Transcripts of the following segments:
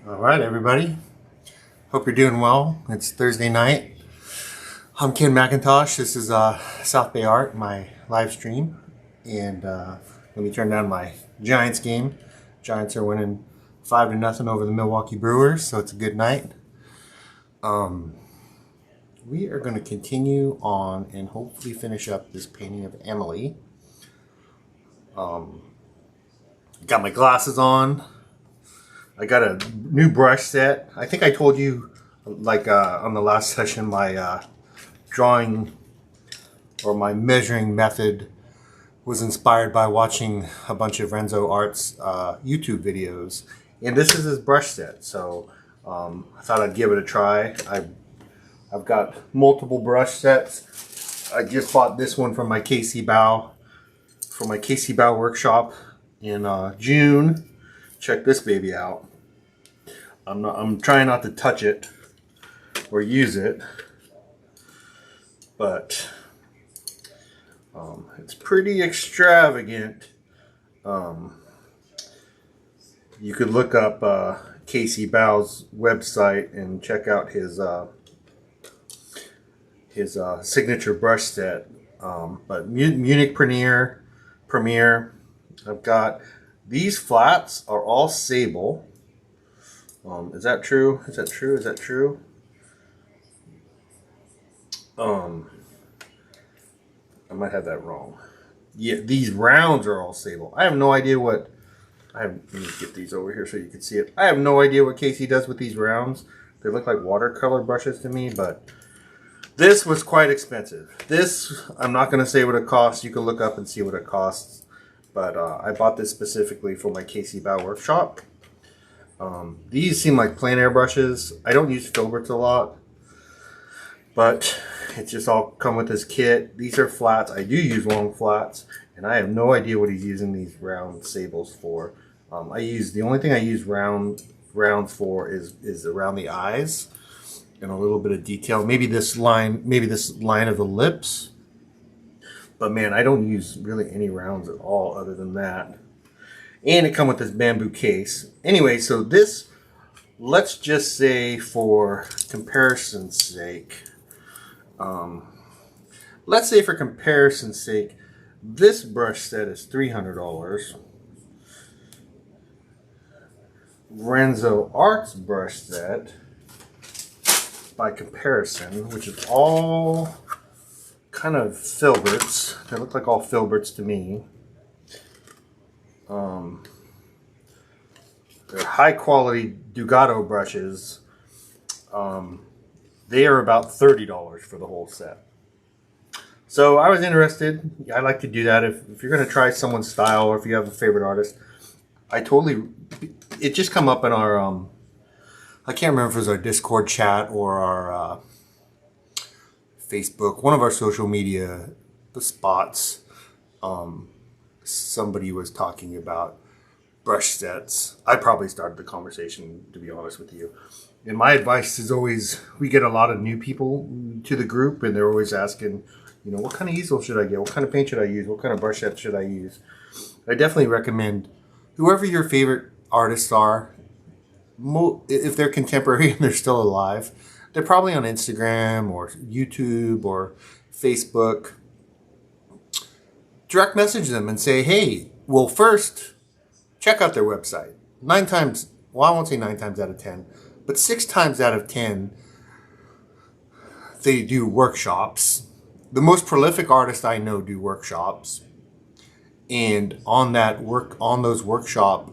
All right, everybody. Hope you're doing well. It's Thursday night. I'm Ken McIntosh. This is South Bay Art, my live stream. And let me turn down my Giants game. Giants are winning 5-0 over the Milwaukee Brewers, so it's a good night. We are going to continue on and hopefully finish up this painting of Emily. Got my glasses on. I got a new brush set. I think I told you, like on the last session, my drawing or my measuring method was inspired by watching a bunch of Renso Art's YouTube videos. And this is his brush set, so I thought I'd give it a try. I've got multiple brush sets. I just bought this one from my KC Bao, workshop in June. Check this baby out. I'm trying not to touch it or use it, but it's pretty extravagant. You could look up KC Bao's website and check out his signature brush set. But Munich Premier. I've got these flats are all sable. Is that true? Is that true? Is that true? I might have that wrong. Yeah, these rounds are all sable. I have no idea what. Let me get these over here so you can see it. I have no idea what Casey does with these rounds. They look like watercolor brushes to me, but this was quite expensive. This, I'm not going to say what it costs. You can look up and see what it costs. But I bought this specifically for my KC Bao workshop. These seem like plein air brushes. I don't use filberts a lot, but it's just all come with this kit. These are flats. I do use long flats, and I have no idea what he's using these round sables for. The only thing I use rounds for is around the eyes and a little bit of detail. Maybe this line of the lips. But man, I don't use really any rounds at all other than that. And it comes with this bamboo case. Anyway, so this, let's just say for comparison's sake, this brush set is $300. Renso Art's brush set, by comparison, which is all kind of filberts. They look like all filberts to me. They're high quality Dugato brushes. They are about $30 for the whole set. So I was interested. I like to do that if you're going to try someone's style, or if you have a favorite artist. It just come up in our I can't remember if it was our Discord chat or our Facebook, one of our social media spots. Somebody was talking about brush sets. I probably started the conversation, to be honest with you. And my advice is always, we get a lot of new people to the group, and they're always asking, what kind of easel should I get? What kind of paint should I use? What kind of brush set should I use? I definitely recommend whoever your favorite artists are, if they're contemporary and they're still alive, they're probably on Instagram or YouTube or Facebook. Direct message them and say, hey, well, first, check out their website. I won't say 9 times out of 10, but 6 times out of 10, they do workshops. The most prolific artists I know do workshops. And on those workshop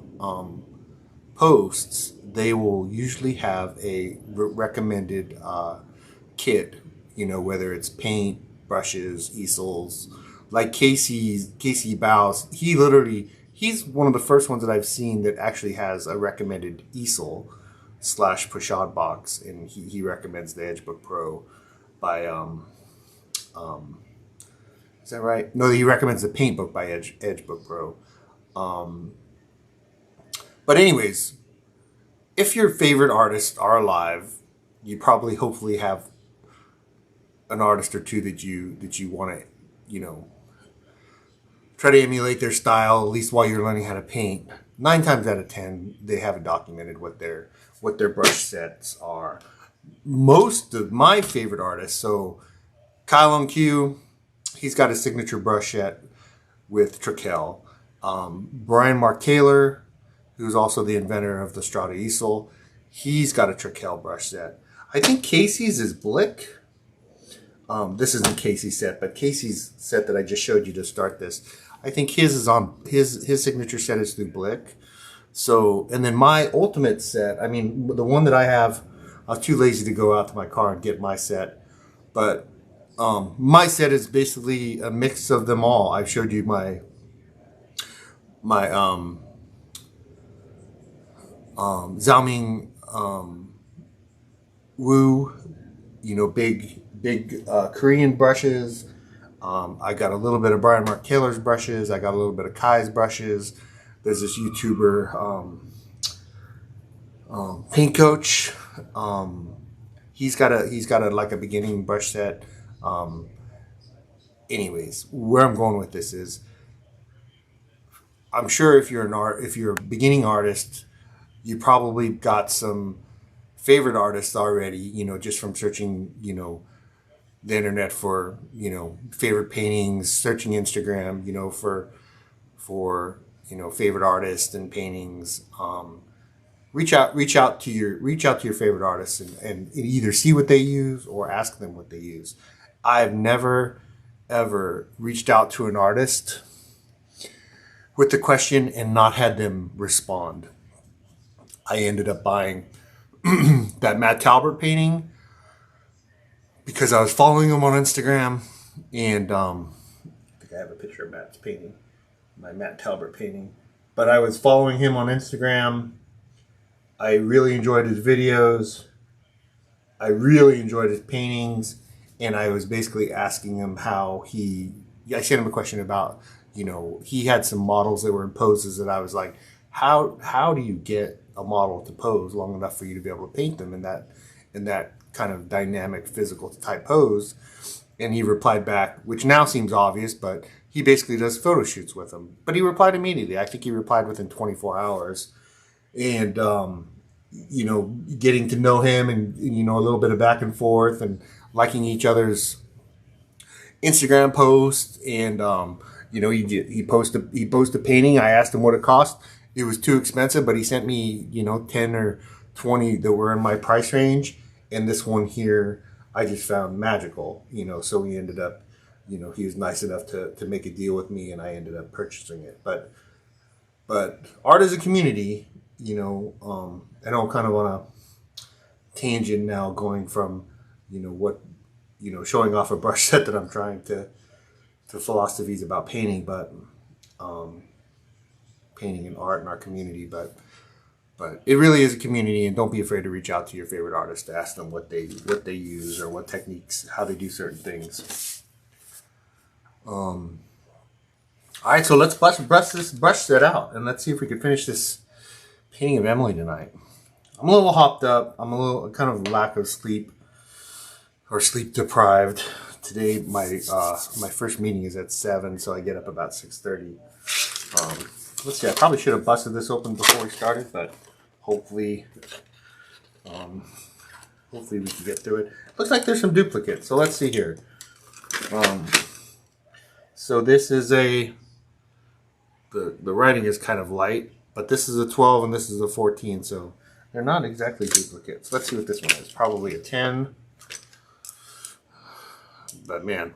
posts, they will usually have a recommended kit, whether it's paint, brushes, easels. Like KC Bao's, he's one of the first ones that I've seen that actually has a recommended easel / push-out box, and he recommends the Edgebook Pro by is that right? No, he recommends the Paint Book by Edgebook Pro. But anyways, if your favorite artists are alive, you probably hopefully have an artist or two that you want to, try to emulate their style, at least while you're learning how to paint. 9 times out of 10, they haven't documented what their brush sets are. Most of my favorite artists, so Kyle on Q, he's got a signature brush set with Treckel. Brian Mark Taylor, who's also the inventor of the Strada easel, he's got a Treckel brush set. I think Casey's is Blick. This isn't Casey's set, but Casey's set that I just showed you to start this, I think his is on his signature set is through Blick. So, and then my ultimate set, I mean, the one that I have, I was too lazy to go out to my car and get my set, but my set is basically a mix of them all. I've showed you my Xiaoming Wu, you know, big Korean brushes. I got a little bit of Brian Mark Taylor's brushes. I got a little bit of Kai's brushes. There's this YouTuber, Paint Coach. He's got a like a beginning brush set. Anyways, where I'm going with this is, I'm sure if you're a beginning artist, you probably got some favorite artists already, you know, just from searching, you know, the internet for, you know, favorite paintings, searching Instagram, you know, for you know, favorite artists and paintings. Reach out to your favorite artists and either see what they use or ask them what they use. I've never ever reached out to an artist with the question and not had them respond. I ended up buying that Matt Talbert painting because I was following him on Instagram, and I think I have a picture of Matt's painting, my Matt Talbert painting. But I was following him on Instagram. I really enjoyed his videos. I really enjoyed his paintings, and I was basically asking him how I sent him a question about, you know, he had some models that were in poses that I was like, how do you get a model to pose long enough for you to be able to paint them in that kind of dynamic physical type pose? And he replied back, which now seems obvious, but he basically does photo shoots with them. But he replied immediately. I think he replied within 24 hours. And, you know, getting to know him and, you know, a little bit of back and forth and liking each other's Instagram posts. And, you know, he posted a painting. I asked him what it cost. It was too expensive, but he sent me, you know, 10 or 20 that were in my price range. And this one here, I just found magical, you know, so we ended up, you know, he was nice enough to make a deal with me, and I ended up purchasing it. But art is a community, you know. I know I'm kind of on a tangent now, going from, you know, showing off a brush set that I'm trying to philosophies about painting, but painting and art in our community, but it really is a community, and don't be afraid to reach out to your favorite artist to ask them what they use or what techniques, how they do certain things. All right, so let's brush this brush set out, and let's see if we can finish this painting of Emily tonight. I'm a little hopped up. I'm a little kind of lack of sleep or sleep deprived. Today, my first meeting is at 7, so I get up about 6:30. Let's see. I probably should have busted this open before we started, but hopefully we can get through it. Looks like there's some duplicates, so let's see here. So this is the writing is kind of light, but this is a 12 and this is a 14, so they're not exactly duplicates. Let's see what this one is. Probably a 10. But man,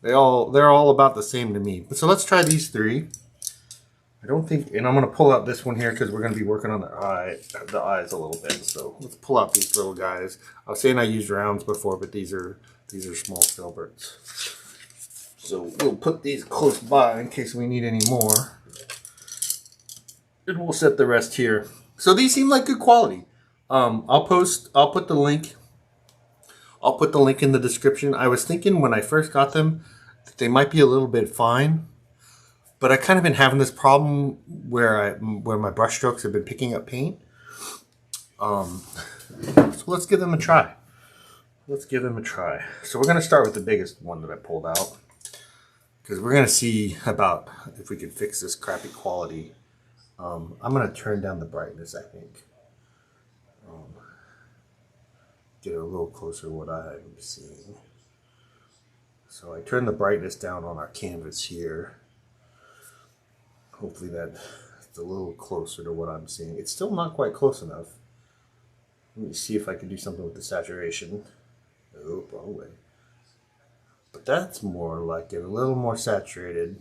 they're all about the same to me. So let's try these 3. I don't think, and I'm going to pull out this one here because we're going to be working on the eyes a little bit. So let's pull out these little guys. I was saying I used rounds before, but these are small filberts. So we'll put these close by in case we need any more. And we'll set the rest here. So these seem like good quality. I'll put the link in the description. I was thinking when I first got them that they might be a little bit fine, but I kind of been having this problem where my brush strokes have been picking up paint. So let's give them a try. So we're going to start with the biggest one that I pulled out, 'cause we're going to see about if we can fix this crappy quality I'm going to turn down the brightness, I think. Get a little closer to what I'm seeing. So I turn the brightness down on our canvas here. Hopefully that's a little closer to what I'm seeing. It's still not quite close enough. Let me see if I can do something with the saturation. Oh, wrong way. But that's more like it, a little more saturated.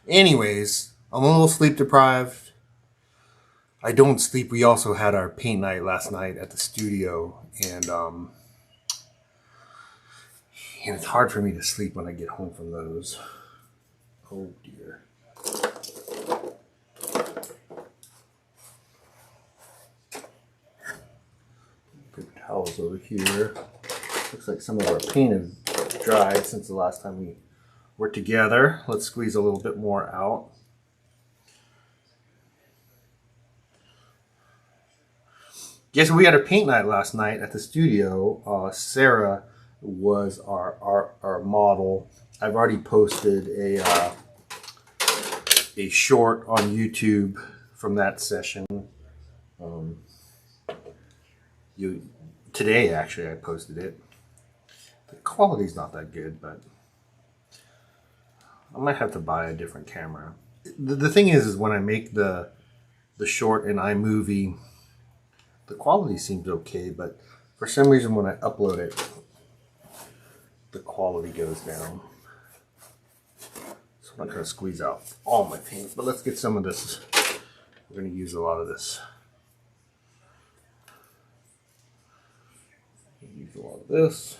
Anyways, I'm a little sleep deprived. I don't sleep. We also had our paint night last night at the studio, and it's hard for me to sleep when I get home from those. Oh dear. Put towels over here. Looks like some of our paint is dried since the last time we were together. Let's squeeze a little bit more out. Yes, we had a paint night last night at the studio. Sarah was our model. I've already posted a short on YouTube from that session. Today actually I posted it. The quality's not that good, but I might have to buy a different camera. The thing is when I make the short in iMovie, the quality seems okay, but for some reason when I upload it, the quality goes down. So I'm not going to squeeze out all my paint, but let's get some of this. We're going to use a lot of this. Use a lot of this.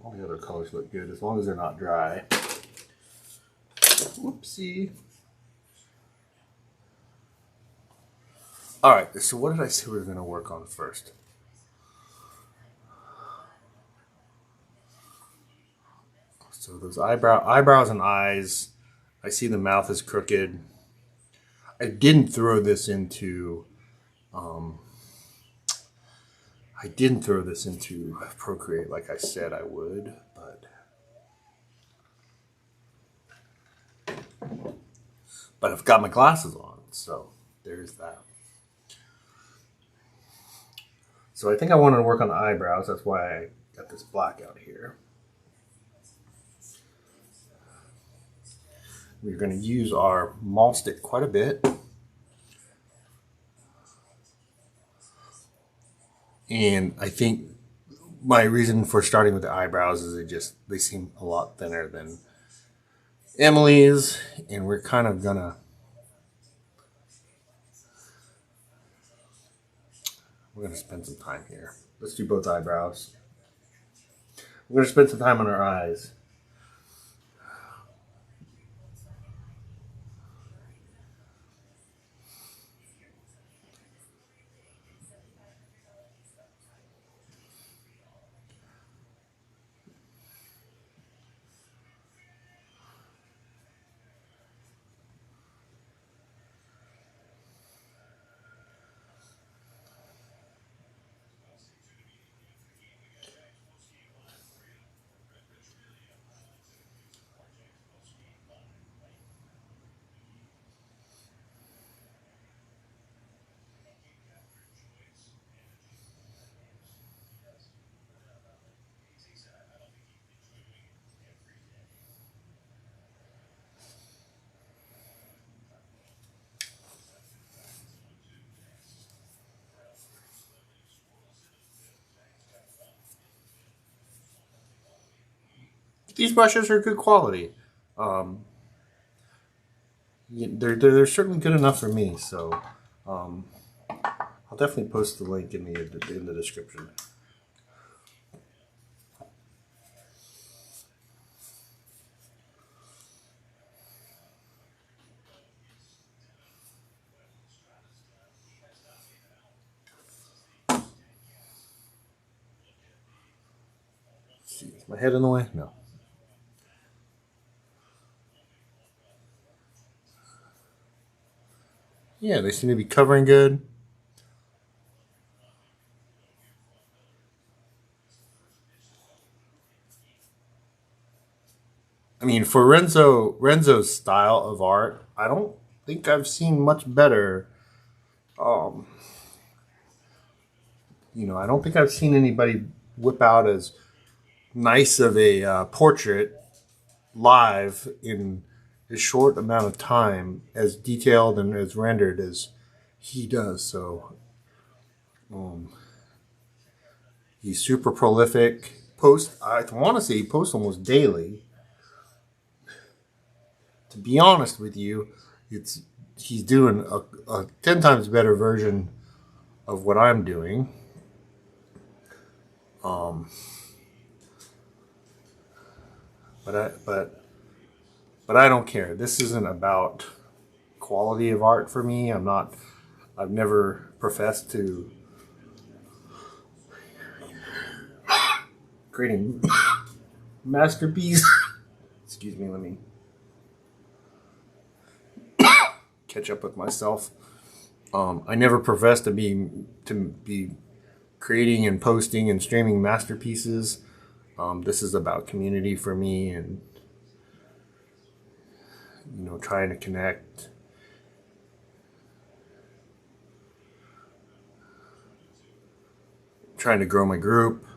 All the other colors look good as long as they're not dry. Whoopsie. All right, so what did I say we were going to work on first? So those eyebrows and eyes, I see the mouth is crooked. I didn't throw this into Procreate like I said I would, but I've got my glasses on, so there's that. So I think I wanted to work on the eyebrows. That's why I got this black out here. We're going to use our mall stick quite a bit. And I think my reason for starting with the eyebrows is they seem a lot thinner than Emily's, and we're kind of gonna spend some time here. Let's do both eyebrows. We're gonna spend some time on our eyes. These brushes are good quality. They're certainly good enough for me. So I'll definitely post the link in the description. See, is my head in the way? No. Yeah, they seem to be covering good. I mean, for Renzo's style of art, I don't think I've seen much better. Um, I don't think I've seen anybody whip out as nice of a portrait live in a short amount of time, as detailed and as rendered as he does. So he's super prolific. I want to say he posts almost daily. To be honest with you, it's he's doing a 10 times better version of what I'm doing. Um, but I don't care. This isn't about quality of art for me. I've never professed to creating masterpiece. Excuse me, let me catch up with myself. I never professed to be creating and posting and streaming masterpieces. This is about community for me, and trying to connect, trying to grow my group.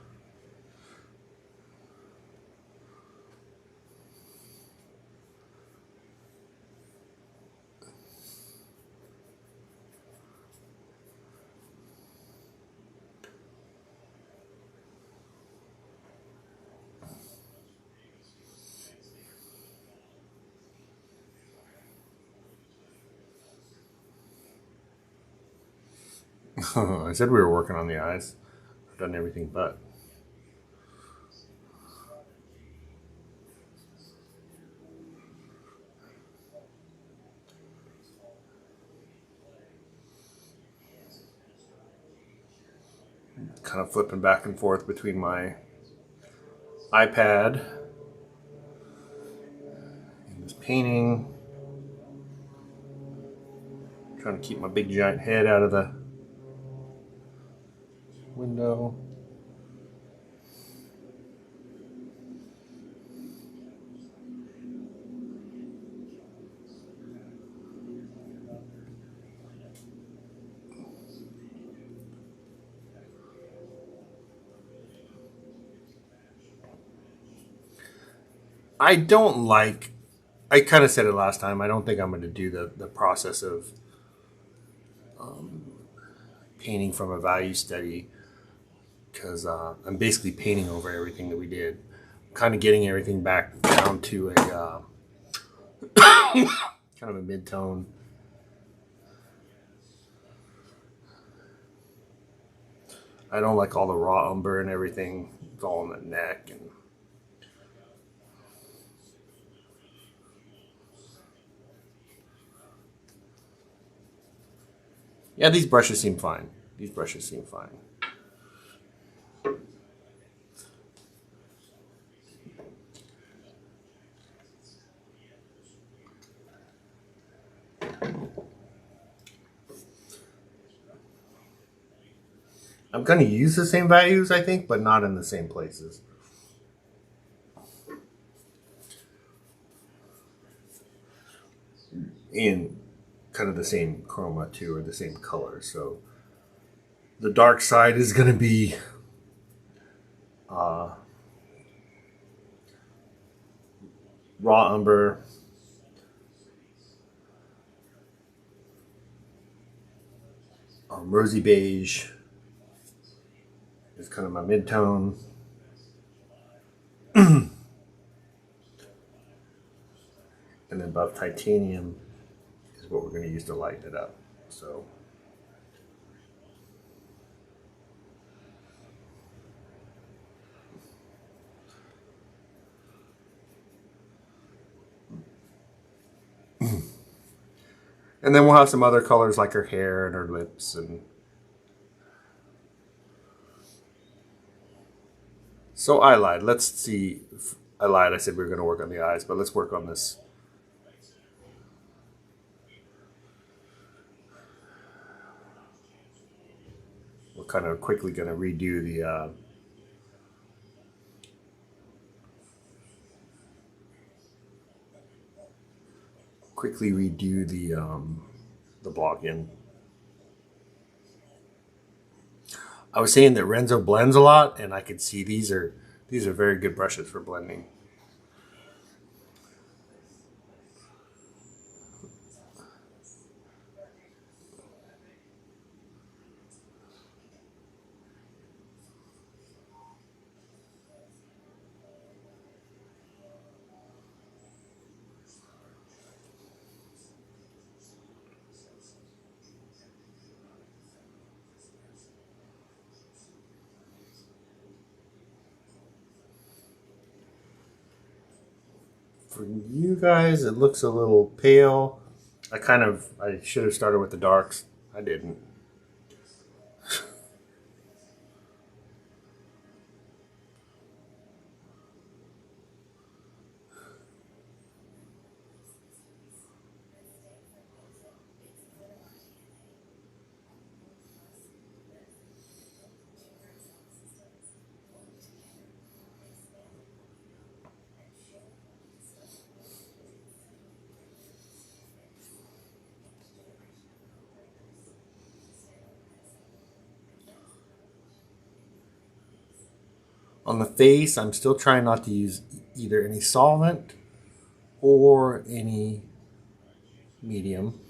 I said we were working on the eyes. I've done everything but. Kind of flipping back and forth between my iPad and this painting. Trying to keep my big giant head out of the window. I don't like, I kind of said it last time, I don't think I'm going to do the process of painting from a value study, because I'm basically painting over everything that we did. Kind of getting everything back down to a kind of a mid-tone. I don't like all the raw umber and everything. It's all on the neck. And yeah, these brushes seem fine. These brushes seem fine. I'm going to use the same values, I think, but not in the same places. In kind of the same chroma too, or the same color. So the dark side is going to be raw umber, rosy beige is kind of my mid-tone. And then buff titanium is what we're going to use to lighten it up. So and then we'll have some other colors like her hair and her lips. And so I lied. Let's see. I lied. I said we were going to work on the eyes, but let's work on this. We're kind of quickly going to redo quickly redo the block in. I was saying that Renso blends a lot, and I could see these are very good brushes for blending. For you guys, it looks a little pale. I should have started with the darks. I didn't. On the face, I'm still trying not to use either any solvent or any medium.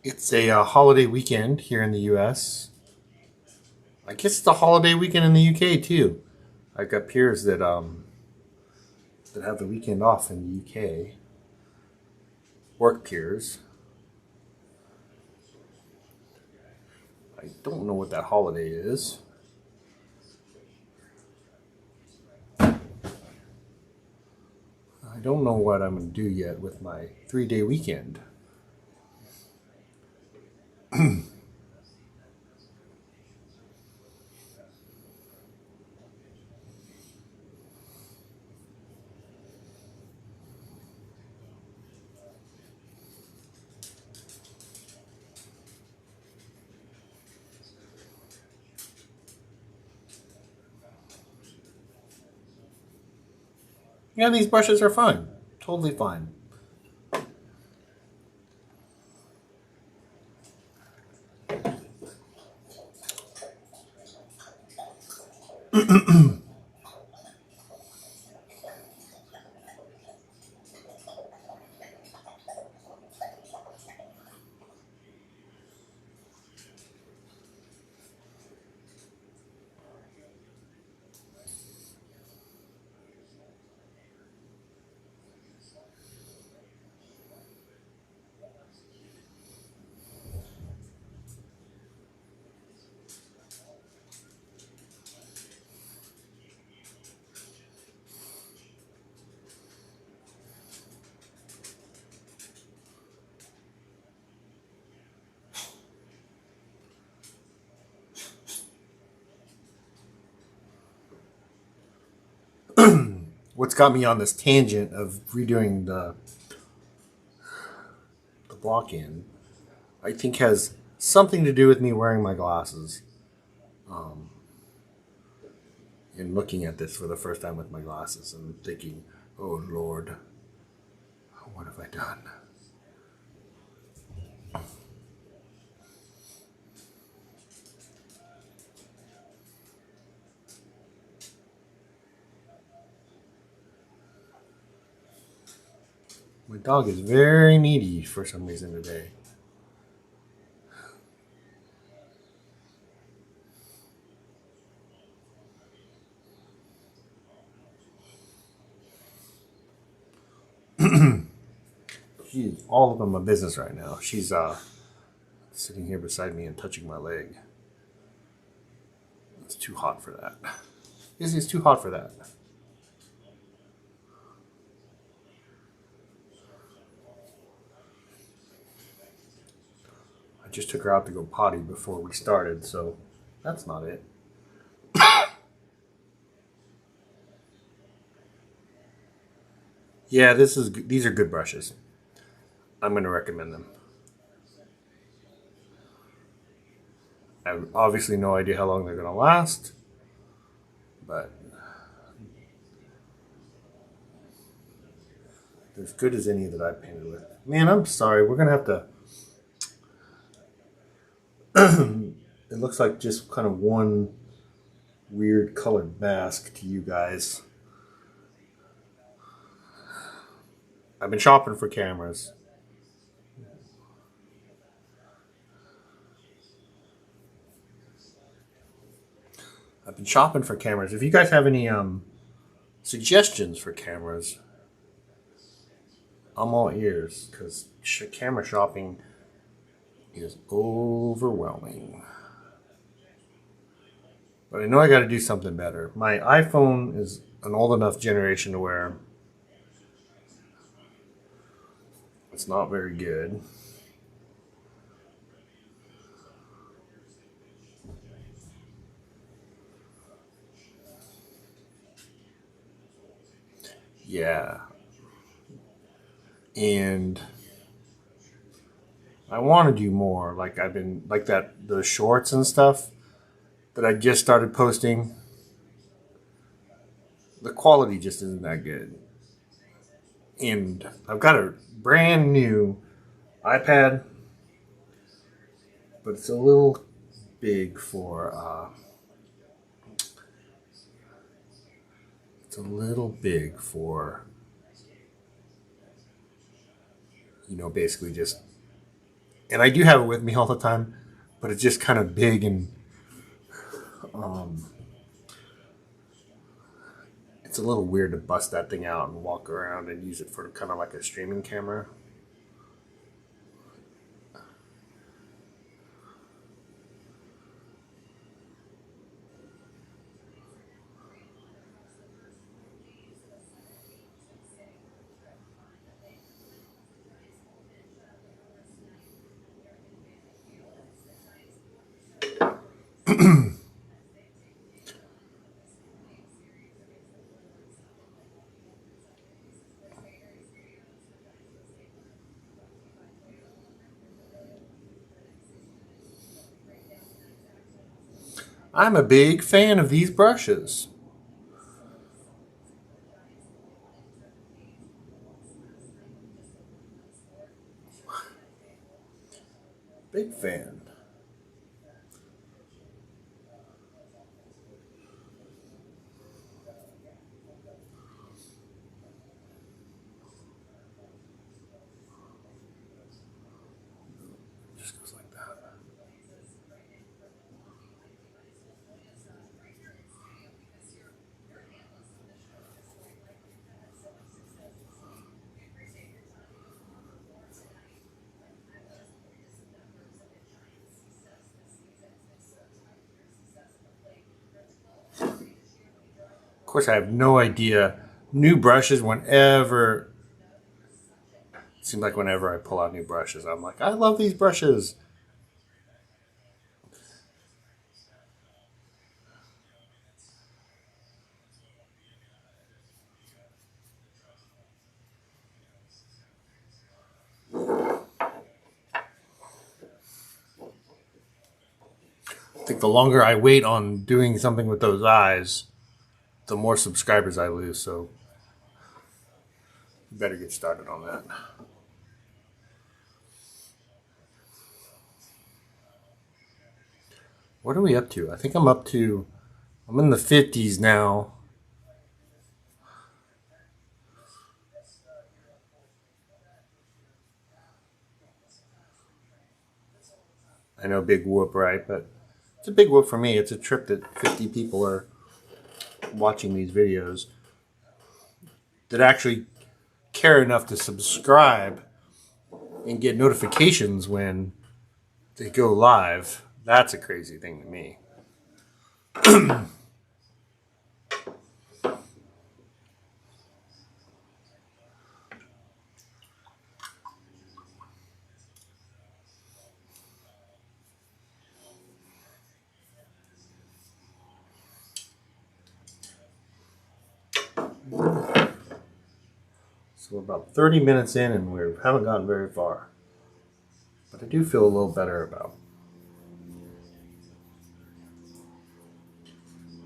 It's a holiday weekend here in the U.S. I guess it's a holiday weekend in the U.K. too. I've got peers that have the weekend off in the U.K. Work peers. I don't know what that holiday is. I don't know what I'm going to do yet with my 3-day weekend. Yeah, these brushes are fine. Totally fine. What's got me on this tangent of redoing the block in, I think has something to do with me wearing my glasses. And looking at this for the first time with my glasses and thinking, oh Lord, what have I done? My dog is very needy for some reason today. She's all up in my business right now. She's sitting here beside me and touching my leg. It's too hot for that. It's too hot for that. I just took her out to go potty before we started, so that's not it. Yeah, these are good brushes. I'm going to recommend them. I have obviously no idea how long they're going to last, but they're as good as any that I've painted with. Man, I'm sorry. We're going to have to... It looks like just kind of one weird colored mask to you guys. I've been shopping for cameras. If you guys have any suggestions for cameras, I'm all ears, because camera shopping is overwhelming. But I know I got to do something better. My iPhone is an old enough generation to where it's not very good. Yeah. And I want to do more. Like I've been like the shorts and stuff that I just started posting. The quality just isn't that good. And I've got a brand new iPad, but it's a little big for basically just, and I do have it with me all the time, but it's just kind of big, and it's a little weird to bust that thing out and walk around and use it for kind of like a streaming camera. I'm a big fan of these brushes. Big fan. Just goes like that. Of course, I have no idea. New brushes, whenever it seems like whenever I pull out new brushes, I'm like, I love these brushes. I think the longer I wait on doing something with those eyes, the more subscribers I lose. So you better get started on that. What are we up to? I think I'm in the 50s now. I know, big whoop, right? But it's a big whoop for me. It's a trip that 50 people are watching these videos that actually care enough to subscribe and get notifications when they go live. That's a crazy thing to me. So we're about 30 minutes in and we haven't gotten very far. But I do feel a little better about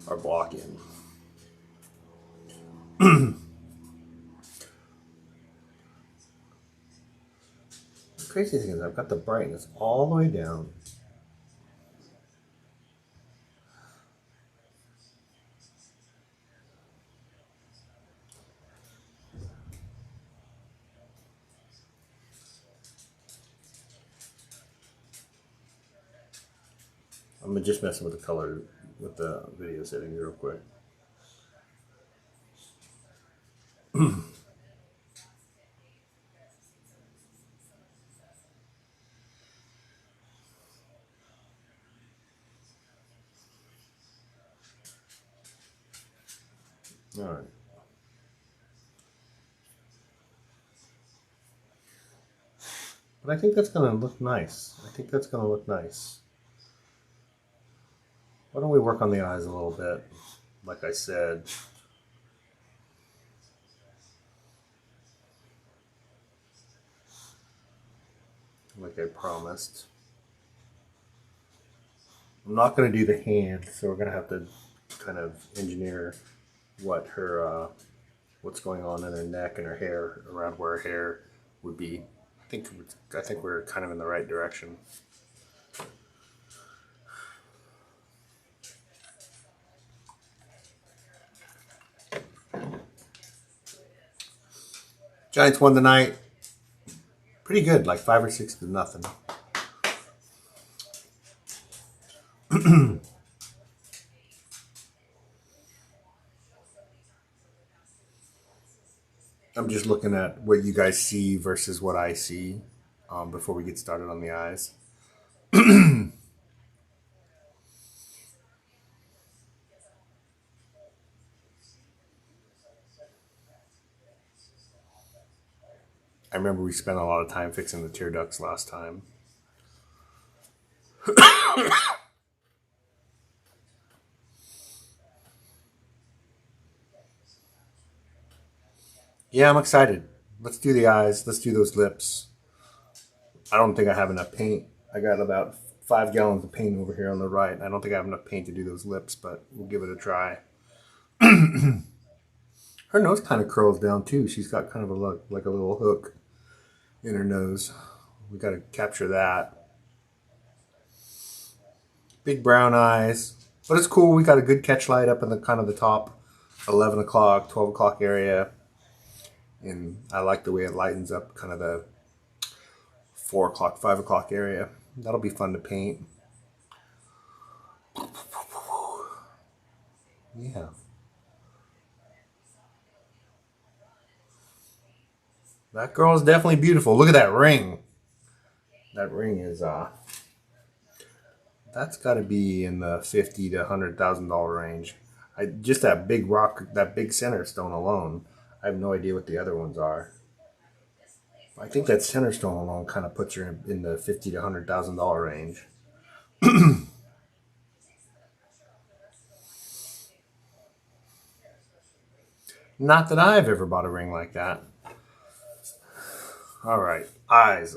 our block in. The crazy thing is I've got the brightness all the way down. I'm just messing with the color with the video settings real quick. All right. But I think that's going to look nice. I think that's going to look nice. Why don't we work on the eyes a little bit, like I said. Like I promised. I'm not going to do the hand, so we're going to have to kind of engineer what her, what's going on in her neck and her hair, around where her hair would be. I think we're kind of in the right direction. Giants won the night. Pretty good, like 5 or 6 to nothing. I'm just looking at what you guys see versus what I see before we get started on the eyes. I remember we spent a lot of time fixing the tear ducts last time. Yeah, I'm excited. Let's do the eyes. Let's do those lips. I don't think I have enough paint. I got about 5 gallons of paint over here on the right. I don't think I have enough paint to do those lips, but we'll give it a try. Her nose kind of curls down too. She's got kind of a look, like a little hook in her nose. We got to capture that. Big brown eyes. But it's cool. We got a good catch light up in the kind of the top 11 o'clock, 12 o'clock area. And I like the way it lightens up kind of the 4 o'clock, 5 o'clock area. That'll be fun to paint. Yeah. That girl is definitely beautiful. Look at that ring. That ring is that's got to be in the $50,000 to $100,000 range. Just that big rock, that big center stone alone. I have no idea what the other ones are. I think that center stone alone kind of puts her in the $50,000 to $100,000 range. Not that I've ever bought a ring like that. All right, eyes.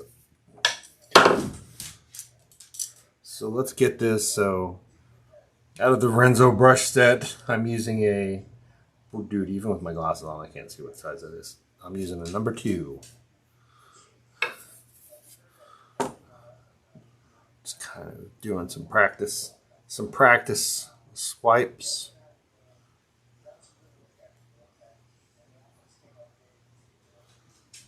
So let's get this. So out of the Renso brush set, I'm using a, oh dude, even with my glasses on, I can't see what size that is. I'm using a number 2. Just kind of doing some practice swipes.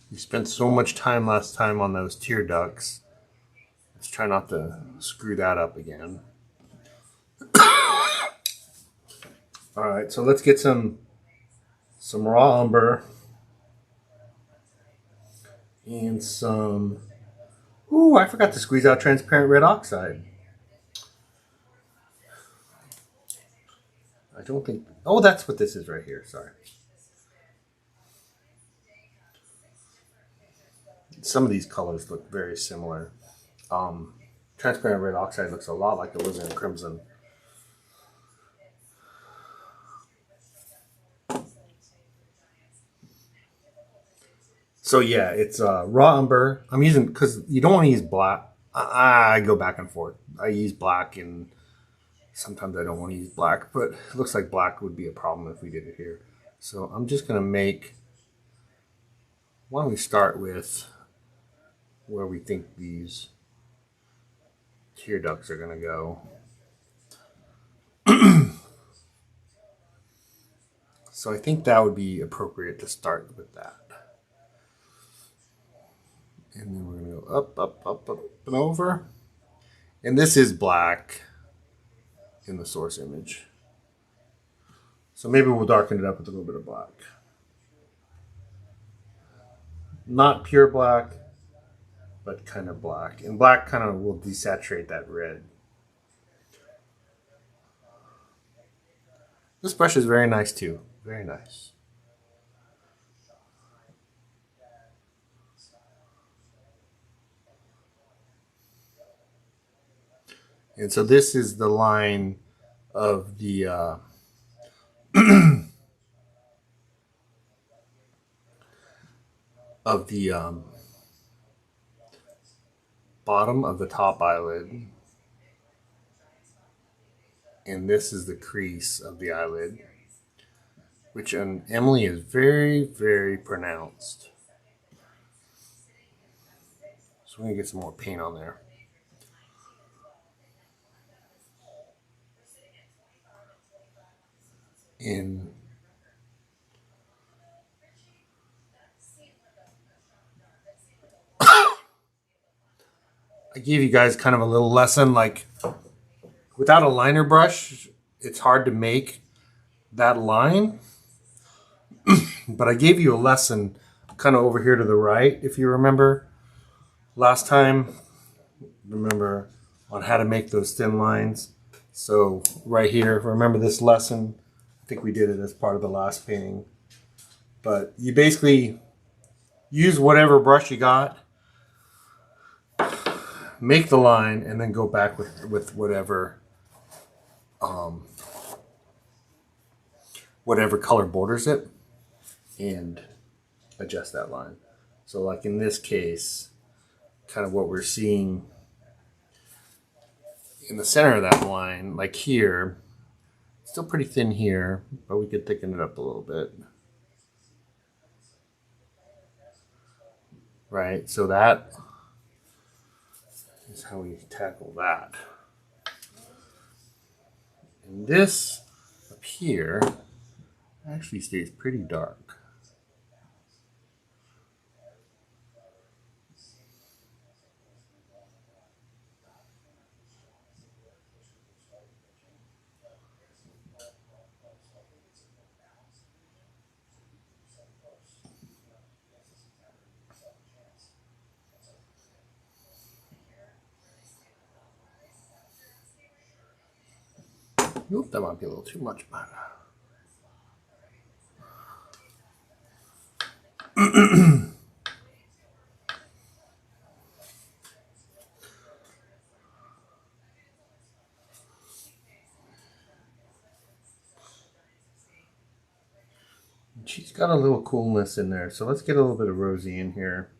We spent so much time last time on those tear ducts. Let's try not to screw that up again. All right, so let's get some raw umber and some Ooh, I forgot to squeeze out transparent red oxide. I don't think... Oh, that's what this is right here. Sorry. Some of these colors look very similar. Transparent red oxide looks a lot like alizarin crimson. So yeah, it's raw umber. I'm using, because you don't want to use black. I go back and forth. I use black, and sometimes I don't want to use black, but it looks like black would be a problem if we did it here. So I'm just going to make, why don't we start with where we think these tear ducts are going to go. So I think that would be appropriate to start with that. And then we're going to go up, up, up, up, and over. And this is black in the source image. So maybe we'll darken it up with a little bit of black. Not pure black, but kind of black. And black kind of will desaturate that red. This brush is very nice too. Very nice. And so this is the line of the bottom of the top eyelid. And this is the crease of the eyelid, which on Emily is very, very pronounced. So we're going to get some more paint on there. And I gave you guys kind of a little lesson, like without a liner brush, it's hard to make that line. But I gave you a lesson kind of over here to the right, if you remember last time. Remember on how to make those thin lines. So right here, remember this lesson? I think we did it as part of the last painting. But you basically use whatever brush you got, make the line, and then go back with whatever whatever color borders it, and adjust that line. So like in this case, kind of what we're seeing in the center of that line, like here, still pretty thin here, but we could thicken it up a little bit. Right, so that is how we tackle that. And this up here actually stays pretty dark. Oop, that might be a little too much, but she's got a little coolness in there, so let's get a little bit of rosy in here.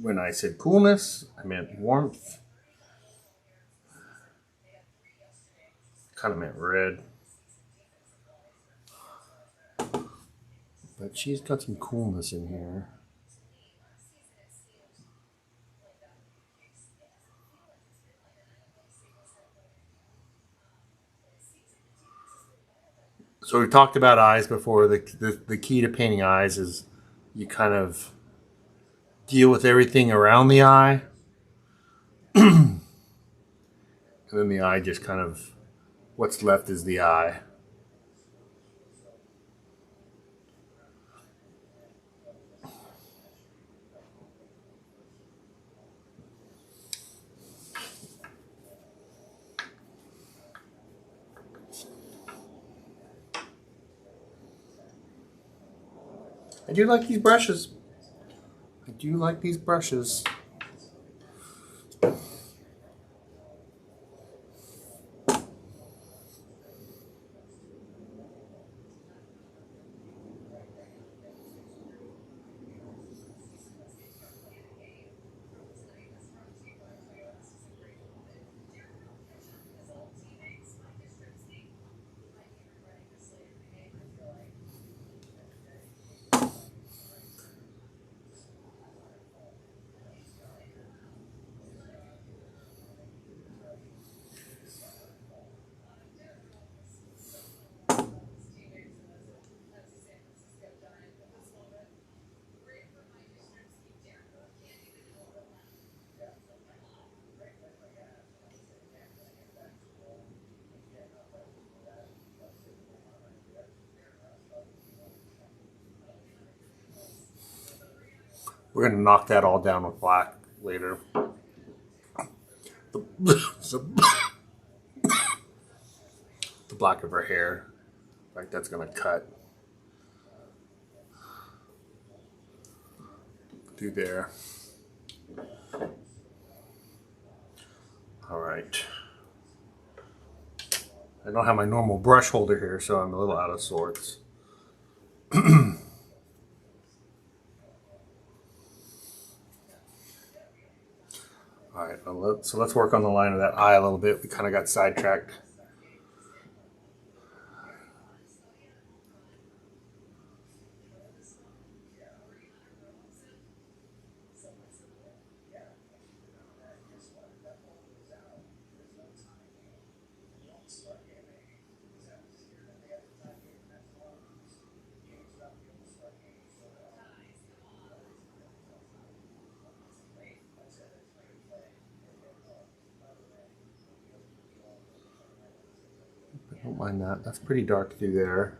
When I said coolness, I meant warmth. Kind of meant red. But she's got some coolness in here. So we talked about eyes before. The key to painting eyes is you kind of deal with everything around the eye. And then the eye just kind of, what's left is the eye. I do like these brushes. I do like these brushes. We're going to knock that all down with black later. The black of her hair. Like that's going to cut through there. All right. I don't have my normal brush holder here, so I'm a little out of sorts. All right, so let's work on the line of that eye a little bit. We kind of got sidetracked. Don't mind that. That's pretty dark through there.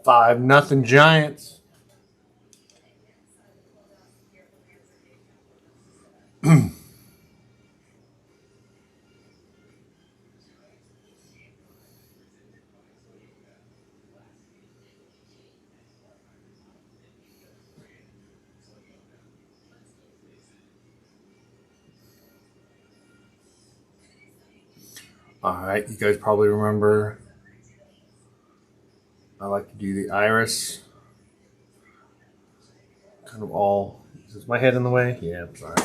Five nothing Giants. All right, you guys probably remember I like to do the iris. Kind of all. Is my head in the way? Yeah, sorry.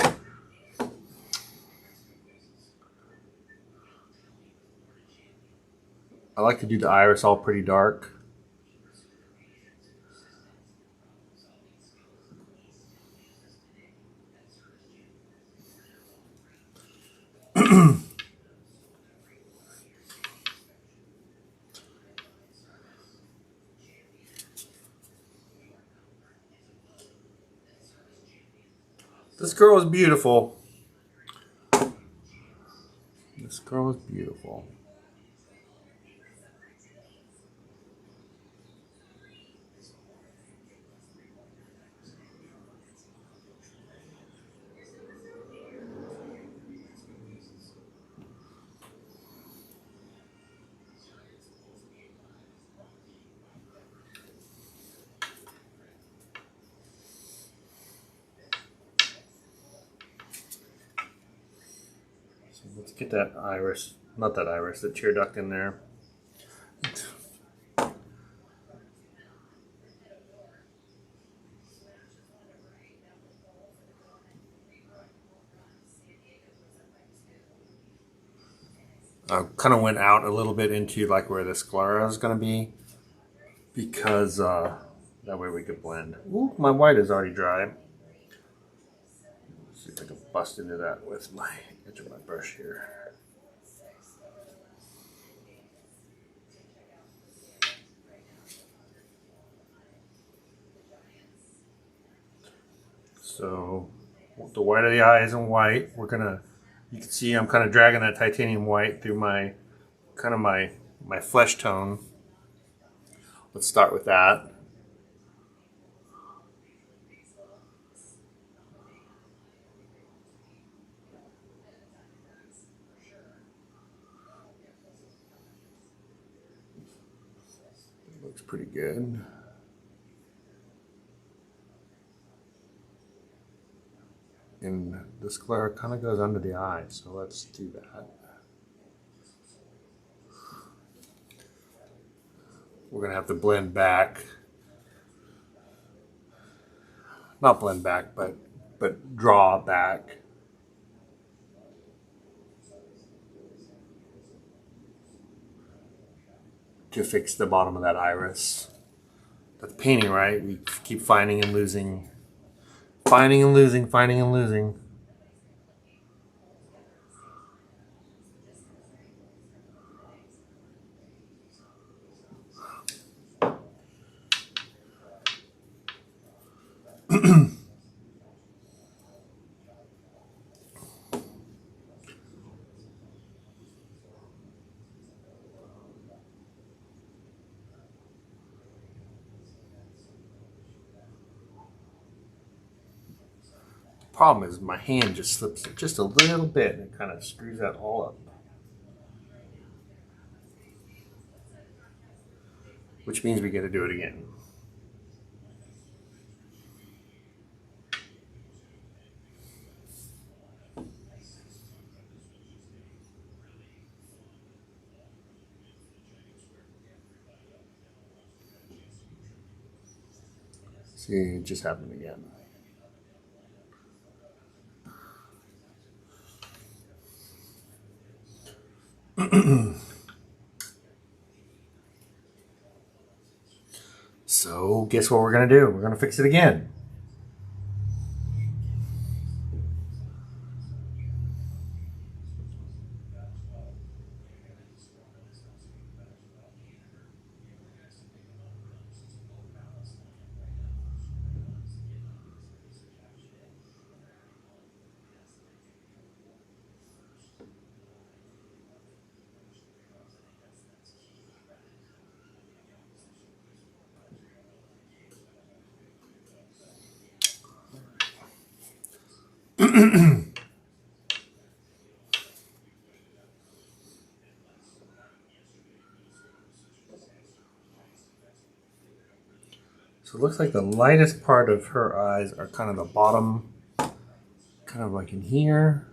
I like to do the iris all pretty dark. This girl is beautiful. This girl is beautiful. So let's get that iris, not that iris, the tear duct in there. I kind of went out a little bit into like where the sclera is going to be because that way we could blend. Ooh, my white is already dry. Let's see if I can bust into that with my edge of my brush here. So the white of the eye isn't white. You can see I'm kind of dragging that titanium white through my my flesh tone. Let's start with that. Looks pretty good. And this glare kind of goes under the eye, so let's do that. We're gonna have to blend back. Not blend back, but draw back. To fix the bottom of that iris. That's painting, right? We keep finding and losing. Finding and losing, finding and losing. Problem is my hand just slips just a little bit and it kind of screws that all up. Which means we got to do it again. See, it just happened again. So guess what we're gonna do? We're gonna fix it again. So it looks like the lightest part of her eyes are kind of the bottom, kind of like in here.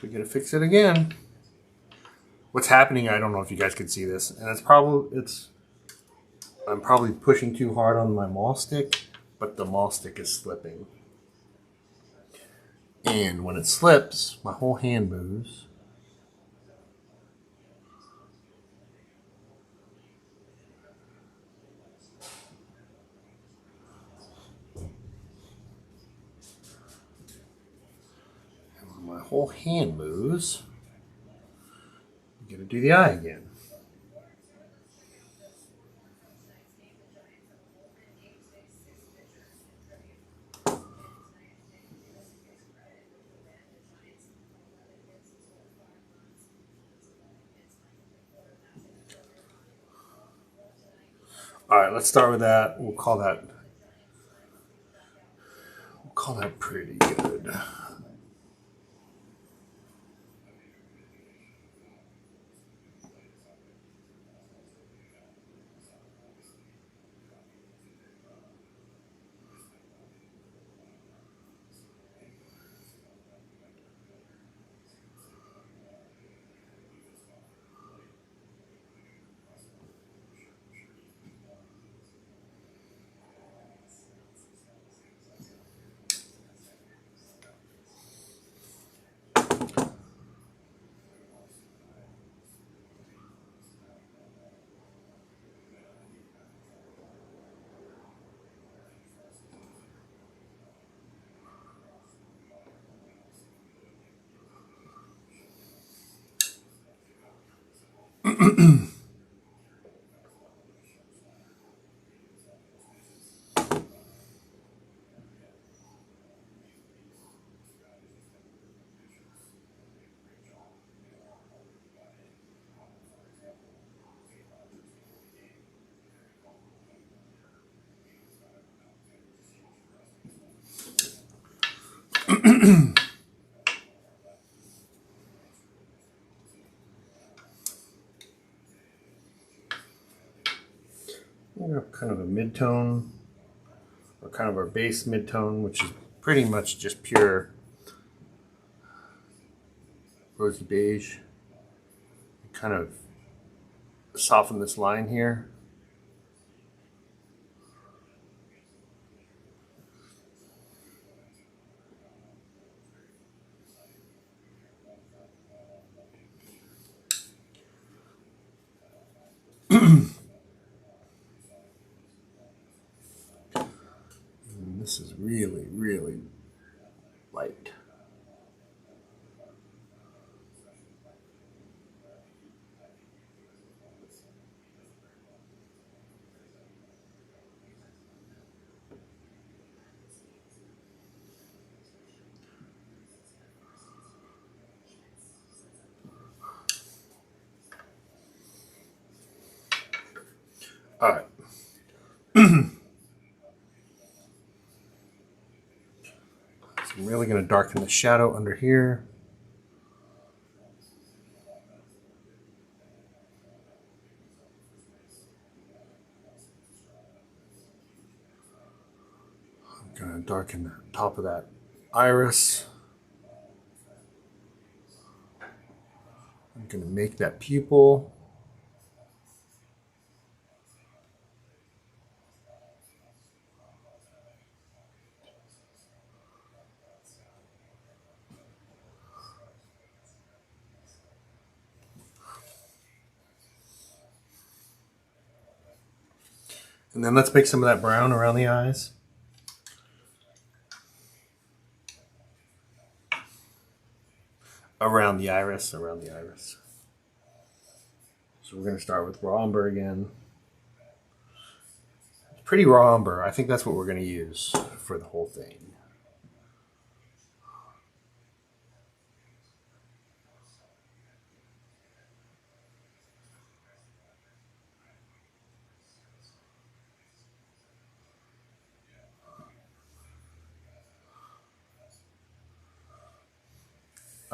We're gonna fix it again. What's happening, I don't know if you guys can see this, and I'm probably pushing too hard on my maul stick, but the maul stick is slipping. And when it slips, my whole hand moves. And when my whole hand moves, I'm gonna do the eye again. All right, let's start with that. We'll call that pretty good. We have kind of a mid-tone, or kind of our base mid-tone, which is pretty much just pure rosy beige. Kind of soften this line here. And this is really, really light. All right. So I'm really going to darken the shadow under here. I'm going to darken the top of that iris. I'm going to make that pupil. And then let's make some of that brown around the eyes. Around the iris. So we're going to start with raw umber again. Pretty raw umber. I think that's what we're going to use for the whole thing.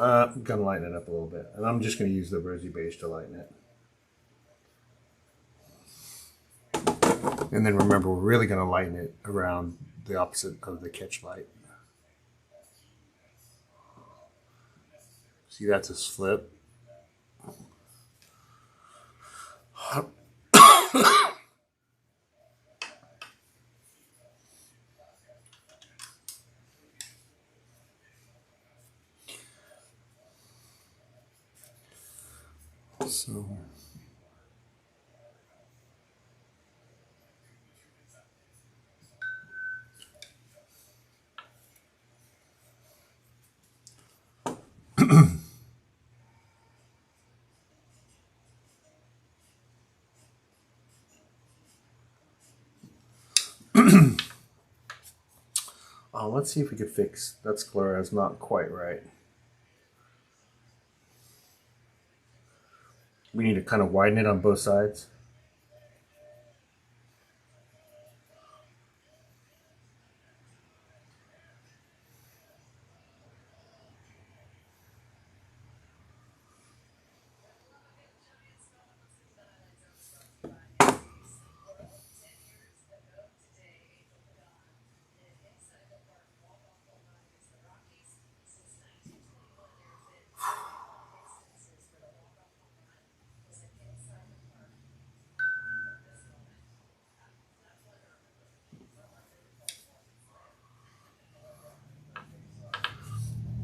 I'm going to lighten it up a little bit. And I'm just going to use the rosy beige to lighten it. And then remember, we're really going to lighten it around the opposite of the catch light. See, that's a slip. So let's see if we could fix that sclera is not quite right. We need to kind of widen it on both sides.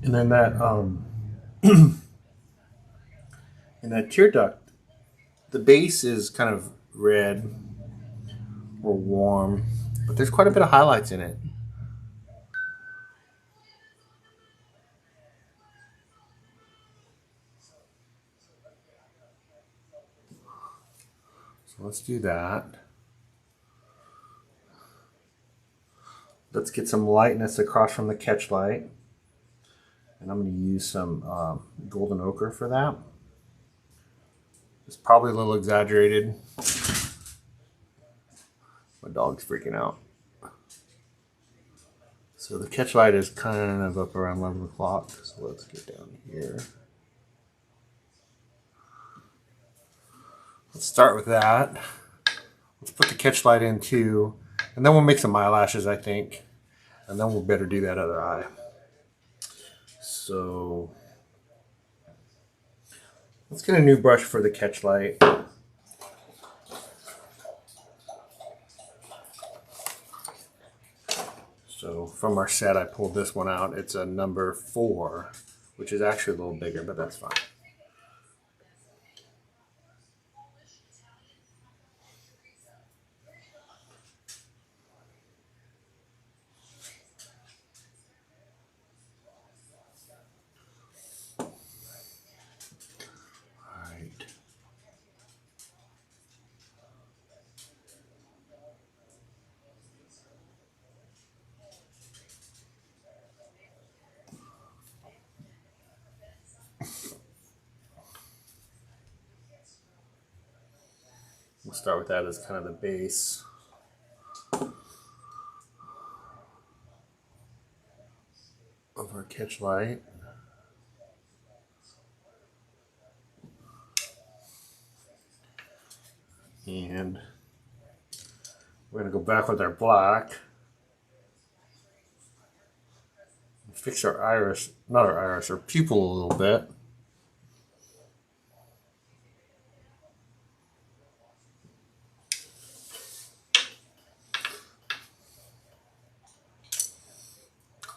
And then that in that tear duct, the base is kind of red or warm, but there's quite a bit of highlights in it. let's do that. Let's get some lightness across from the catch light. And I'm going to use some golden ochre for that. It's probably a little exaggerated. My dog's freaking out. So the catch light is kind of up around 11 o'clock. So let's get down here. Let's start with that. Let's put the catch light in too. And then we'll make some eyelashes, I think. And then we'll better do that other eye. So let's get a new brush for the catch light. So from our set, I pulled this one out. It's a number 4, which is actually a little bigger, but that's fine. We'll start with that as kind of the base. Of our catch light. And we're going to go back with our black. Fix our iris, not our iris, our pupil a little bit.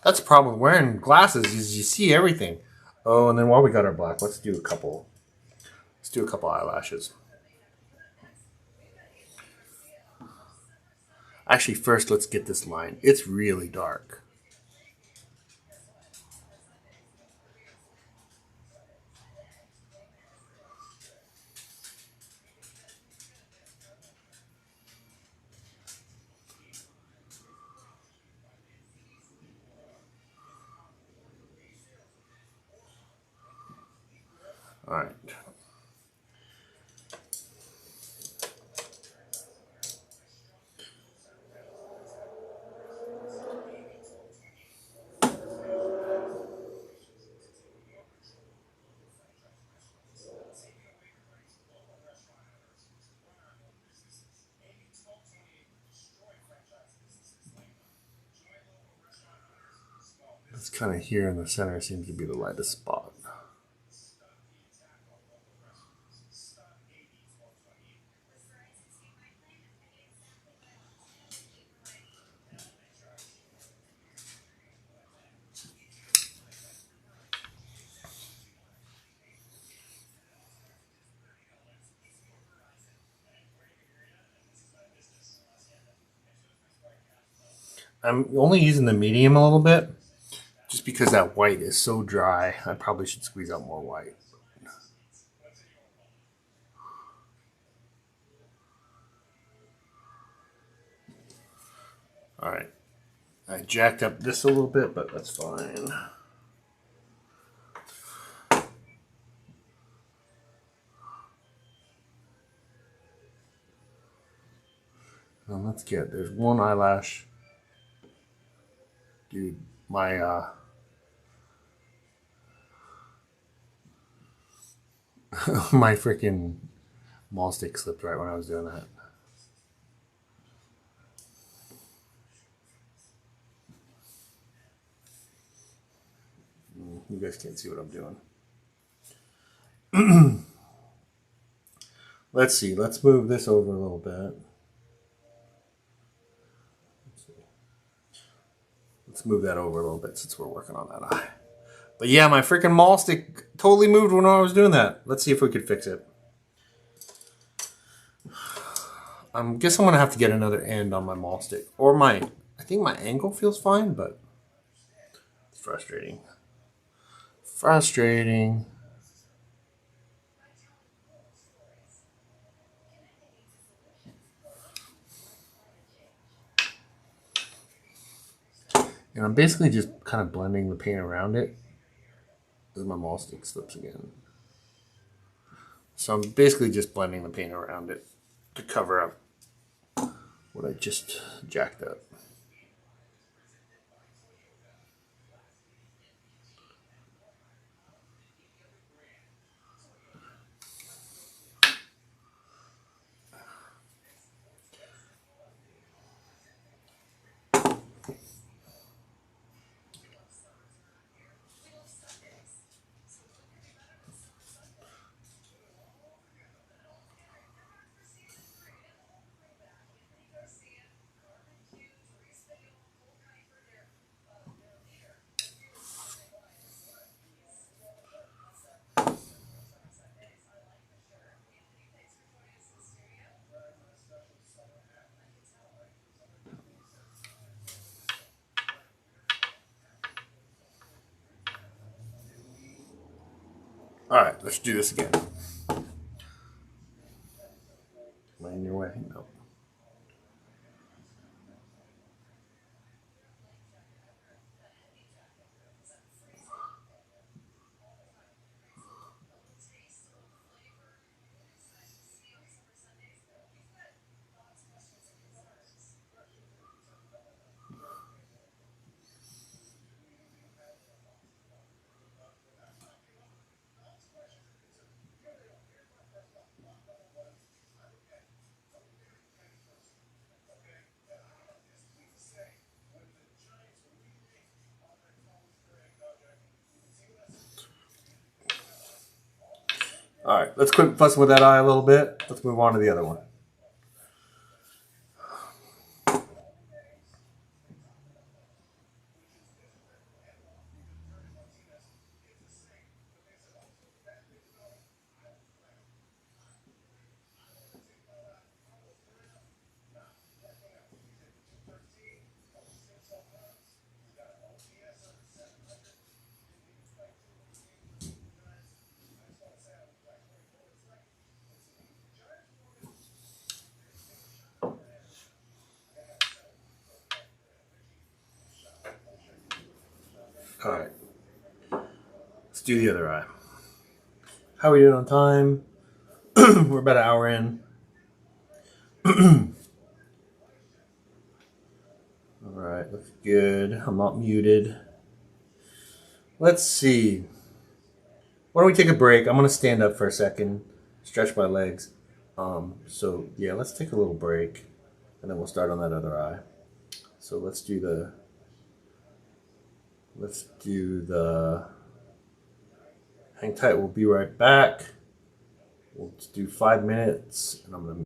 That's the problem with wearing glasses is you see everything. Oh, and then while we got our black, let's do a couple eyelashes. Actually, first let's get this line. It's really dark. All right. This kind of here in the center seems to be the lightest spot. I'm only using the medium a little bit, just because that white is so dry. I probably should squeeze out more white. All right, I jacked up this a little bit, but that's fine. Now let's get, there's one eyelash. Dude, my my freaking maul stick slipped right when I was doing that. You guys can't see what I'm doing. Let's see. Let's move this over a little bit. Let's move that over a little bit since we're working on that eye. But yeah, my freaking maul stick totally moved when I was doing that. Let's see if we could fix it. I guess I'm going to have to get another end on my maul stick. Or I think my angle feels fine, but it's frustrating. And I'm basically just kind of blending the paint around it as my maul stick slips again. So I'm basically just blending the paint around it to cover up what I just jacked up. All right, let's do this again. Am I in your way? No. All right, let's quit fussing with that eye a little bit. Let's move on to the other one. All right, let's do the other eye. How are we doing on time? We're about an hour in. All right, looks good. I'm not muted. Let's see. Why don't we take a break? I'm gonna stand up for a second, stretch my legs. So yeah, let's take a little break, and then we'll start on that other eye. So let's do the hang tight. We'll be right back. We'll just do 5 minutes, and I'm gonna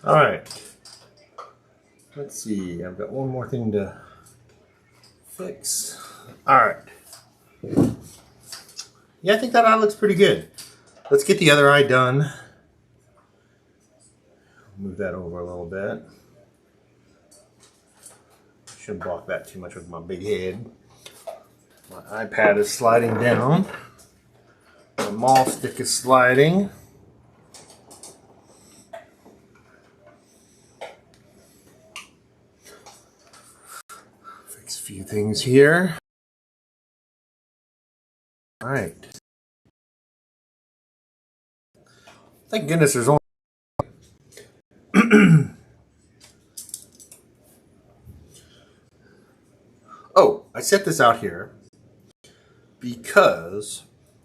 All right. Let's see. I've got one more thing to fix. All right. Yeah, I think that eye looks pretty good. Let's get the other eye done. Move that over a little bit. Shouldn't block that too much with my big head. My iPad is sliding down. The mall stick is sliding. Fix a few things here. All right. Thank goodness there's only oh, I set this out here because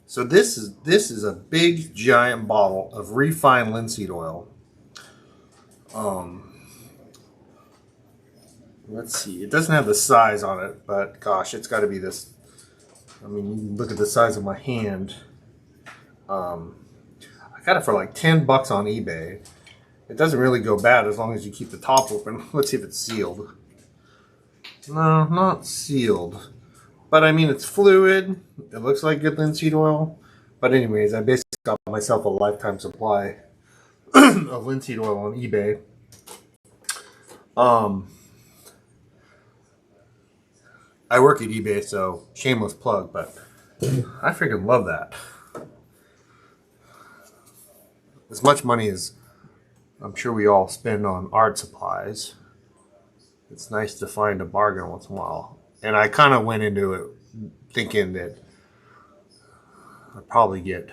this is a big giant bottle of refined linseed oil. Let's see. It doesn't have the size on it, but gosh, it's got to be this. I mean, you can look at the size of my hand. I got it for like $10 on eBay. It doesn't really go bad as long as you keep the top open. Let's see if it's sealed. No, not sealed. But I mean, it's fluid. It looks like good linseed oil. But anyways, I basically got myself a lifetime supply of linseed oil on eBay. I work at eBay, so shameless plug, but I freaking love that. As much money as I'm sure we all spend on art supplies, it's nice to find a bargain once in a while. And I kind of went into it thinking that I'd probably get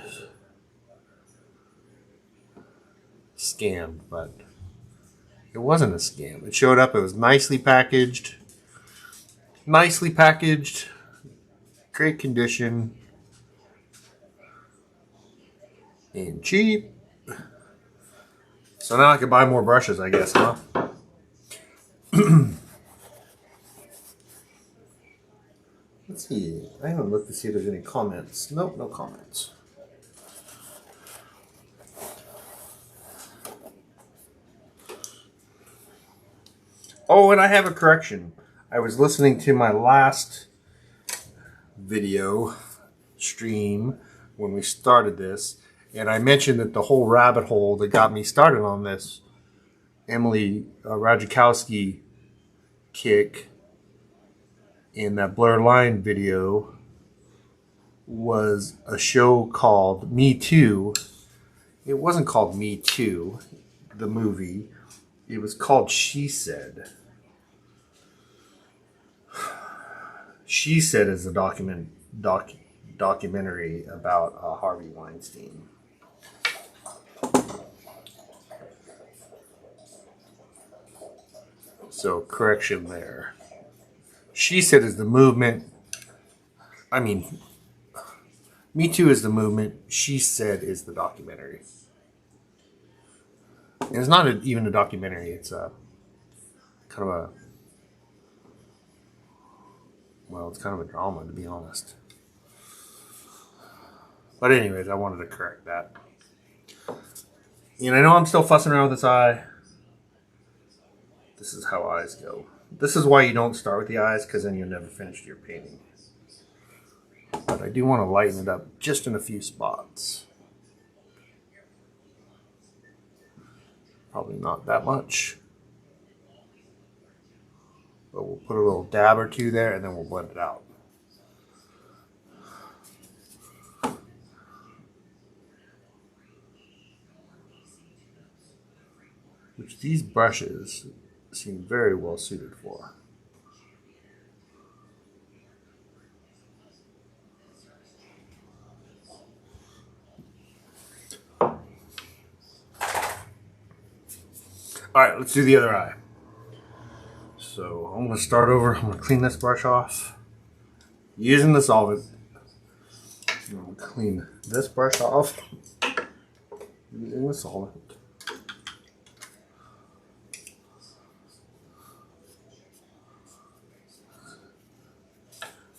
scammed, but it wasn't a scam. It showed up, it was nicely packaged, great condition, and cheap. So now I can buy more brushes, I guess, huh? Let's see. I haven't looked to see if there's any comments. Nope, no comments. Oh, and I have a correction. I was listening to my last video stream when we started this, and I mentioned that the whole rabbit hole that got me started on this Emily Ratajkowski kick in that blurred line video was a show called Me Too. It wasn't called Me Too, the movie. It was called She Said. She Said is a documentary about Harvey Weinstein. So correction there. She Said is the movement. I mean, Me Too is the movement. She Said is the documentary. And it's not even a documentary. It's a kind of a, well, it's kind of a drama, to be honest. But anyways, I wanted to correct that. And I know I'm still fussing around with this eye. This is how eyes go. This is why you don't start with the eyes, because then you'll never finish your painting. But I do want to lighten it up just in a few spots. Probably not that much. But we'll put a little dab or two there and then we'll blend it out. Which these brushes seem very well suited for. Alright, let's do the other eye. So I'm going to start over. I'm going to clean this brush off using the solvent. I'm going to clean this brush off using the solvent.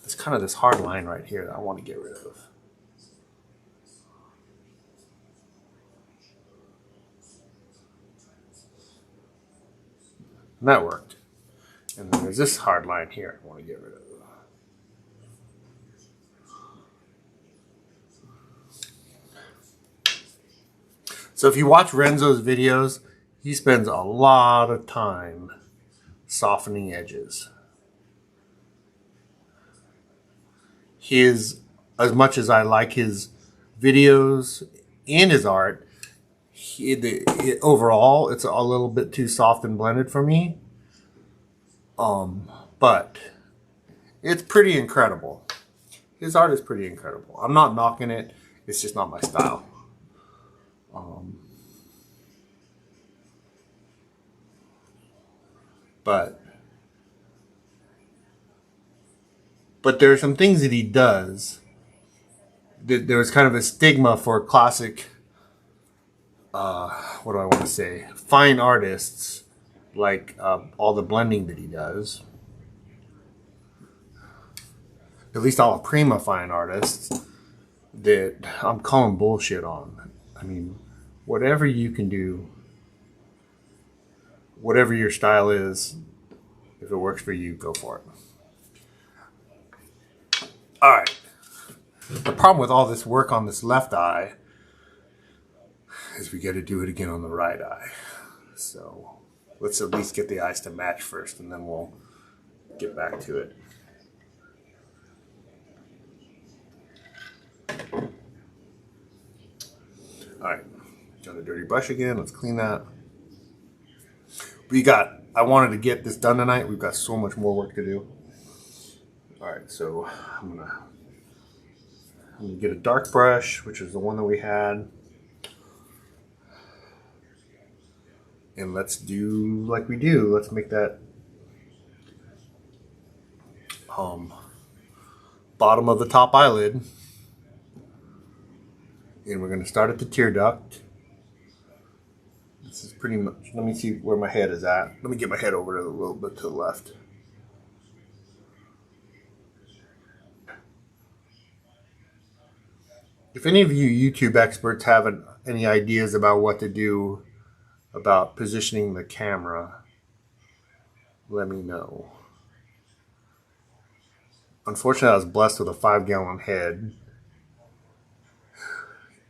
There's kind of this hard line right here that I want to get rid of. And that worked. And then there's this hard line here I want to get rid of. So if you watch Renso's videos, he spends a lot of time softening edges. As much as I like his videos and his art, overall it's a little bit too soft and blended for me. But it's pretty incredible. His art is pretty incredible. I'm not knocking it. It's just not my style. But there are some things that he does. There was kind of a stigma for classic, what do I want to say, fine artists, like all the blending that he does. At least all the prima fine artists that I'm calling bullshit on. I mean, whatever you can do, whatever your style is, if it works for you, go for it. All right. The problem with all this work on this left eye is we got to do it again on the right eye. So let's at least get the eyes to match first, and then we'll get back to it. All right, got a dirty brush again. Let's clean that. I wanted to get this done tonight. We've got so much more work to do. All right, so I'm gonna get a dark brush, which is the one that we had. And let's do like we do. Let's make that bottom of the top eyelid. And we're going to start at the tear duct. This is pretty much, let me see where my head is at. Let me get my head over a little bit to the left. If any of you YouTube experts have any ideas about what to do about positioning the camera, let me know. Unfortunately, I was blessed with a 5-gallon head.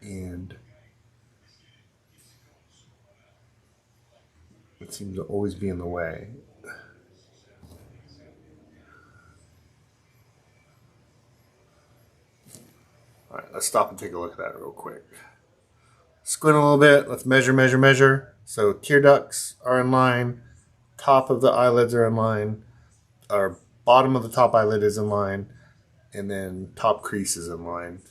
And it seems to always be in the way. All right, let's stop and take a look at that real quick. Squint a little bit. Let's measure, measure, measure. So tear ducts are in line. Top of the eyelids are in line. Our bottom of the top eyelid is in line. And then top crease is in line.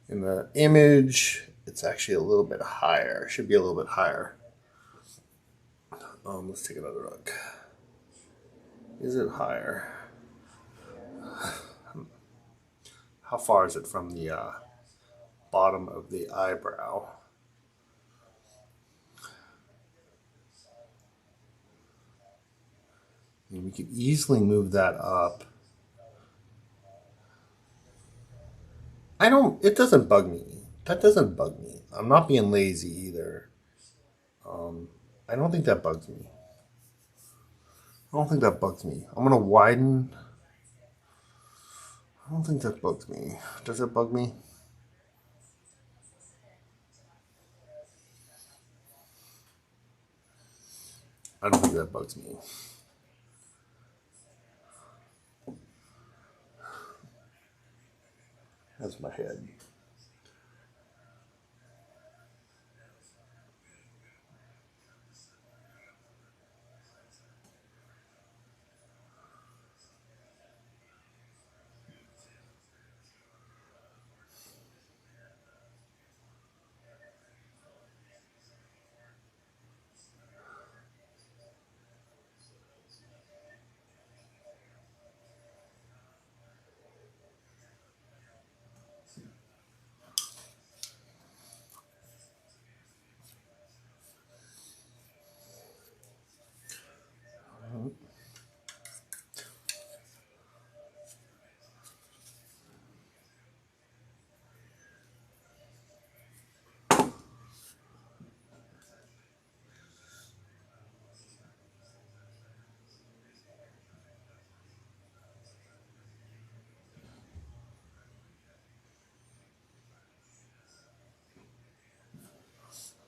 In the image, it's actually a little bit higher. It should be a little bit higher. Let's take another look. Is it higher? How far is it from the bottom of the eyebrow? And we could easily move that up. It doesn't bug me. That doesn't bug me. I'm not being lazy either. I don't think that bugs me. I don't think that bugs me. I'm gonna widen. I don't think that bugs me. Does it bug me? I don't think that bugs me. That's my head.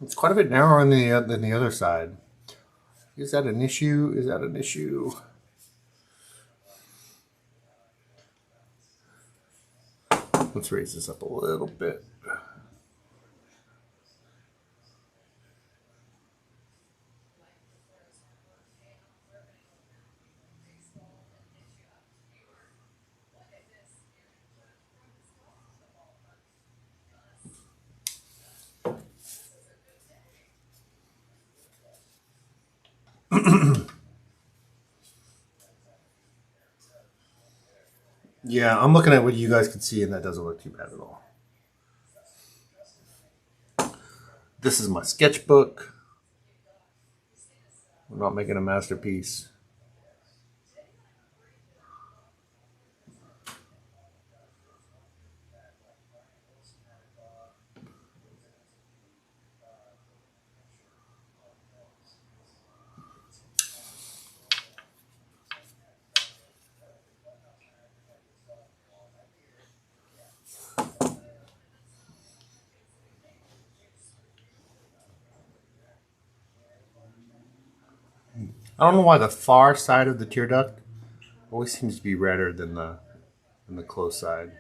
It's quite a bit narrower than the other side. Is that an issue? Is that an issue? Let's raise this up a little bit. Yeah, I'm looking at what you guys can see, and that doesn't look too bad at all. This is my sketchbook. I'm not making a masterpiece. I don't know why the far side of the tear duct always seems to be redder than the close side.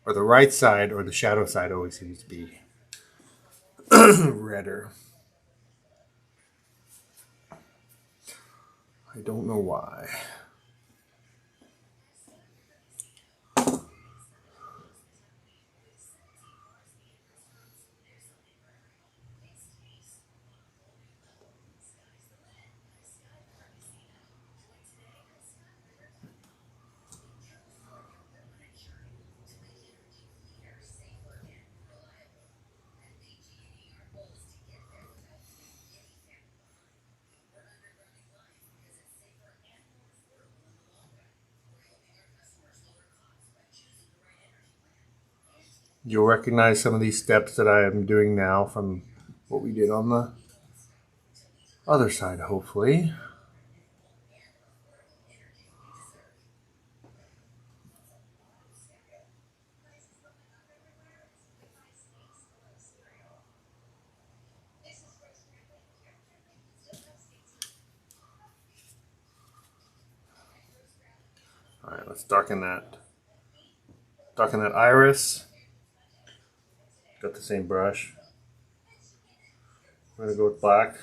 Or the right side or the shadow side always seems to be redder. I don't know why. You'll recognize some of these steps that I am doing now from what we did on the other side, hopefully. All right, let's darken that. Darken that iris. Got the same brush. I'm gonna go with black.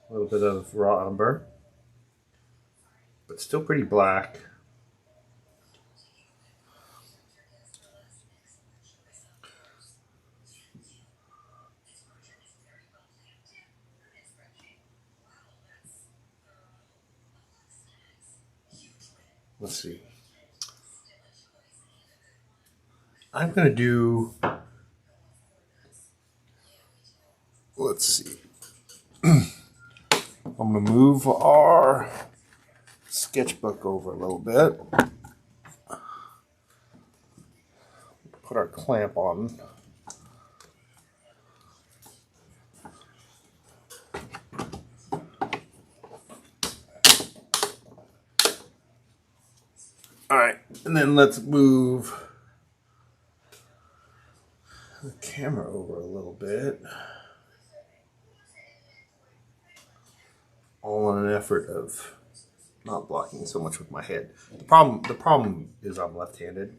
A little bit of raw umber, but still pretty black. Let's see. I'm gonna do. Let's see. I'm gonna move our sketchbook over a little bit. Put our clamp on. All right, and then let's move the camera over a little bit. All in an effort of not blocking so much with my head. The problem is I'm left-handed,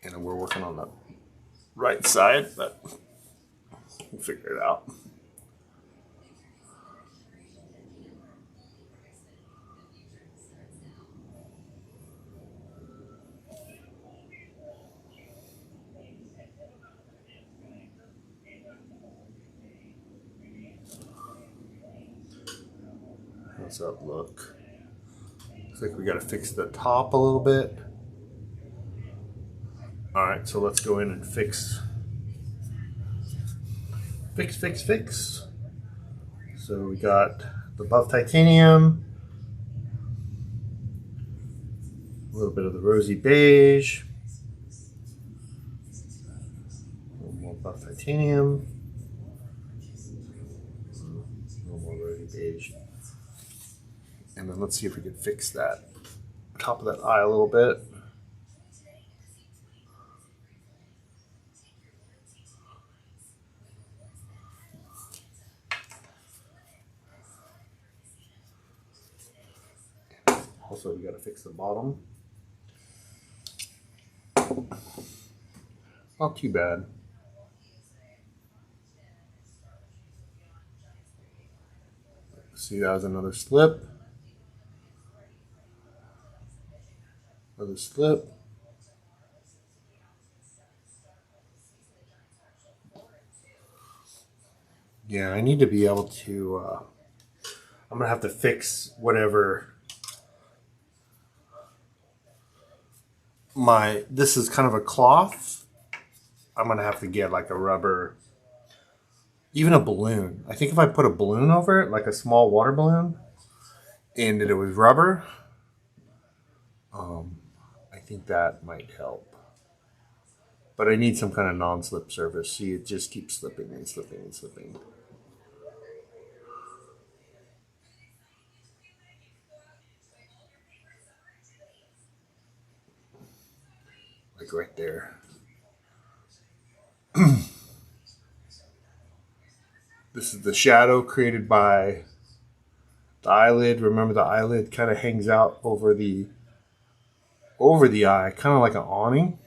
and we're working on the right side, but we'll figure it out. How's that look? Looks like we got to fix the top a little bit. All right, so let's go in and fix. So we got the buff titanium, a little bit of the rosy beige, a little more buff titanium, a little more rosy beige. And then let's see if we can fix that top of that eye a little bit. Also, we got to fix the bottom. Not too bad. See, that was another slip. Another slip. Yeah, I need to be able to, I'm going to have to fix whatever this is kind of a cloth. I'm going to have to get like a rubber, even a balloon. I think if I put a balloon over it, like a small water balloon, and it was rubber, I think that might help. But I need some kind of non-slip surface. See, it just keeps slipping and slipping and slipping. Like right there. This is the shadow created by the eyelid. Remember, the eyelid kind of hangs out over the eye, kind of like an awning.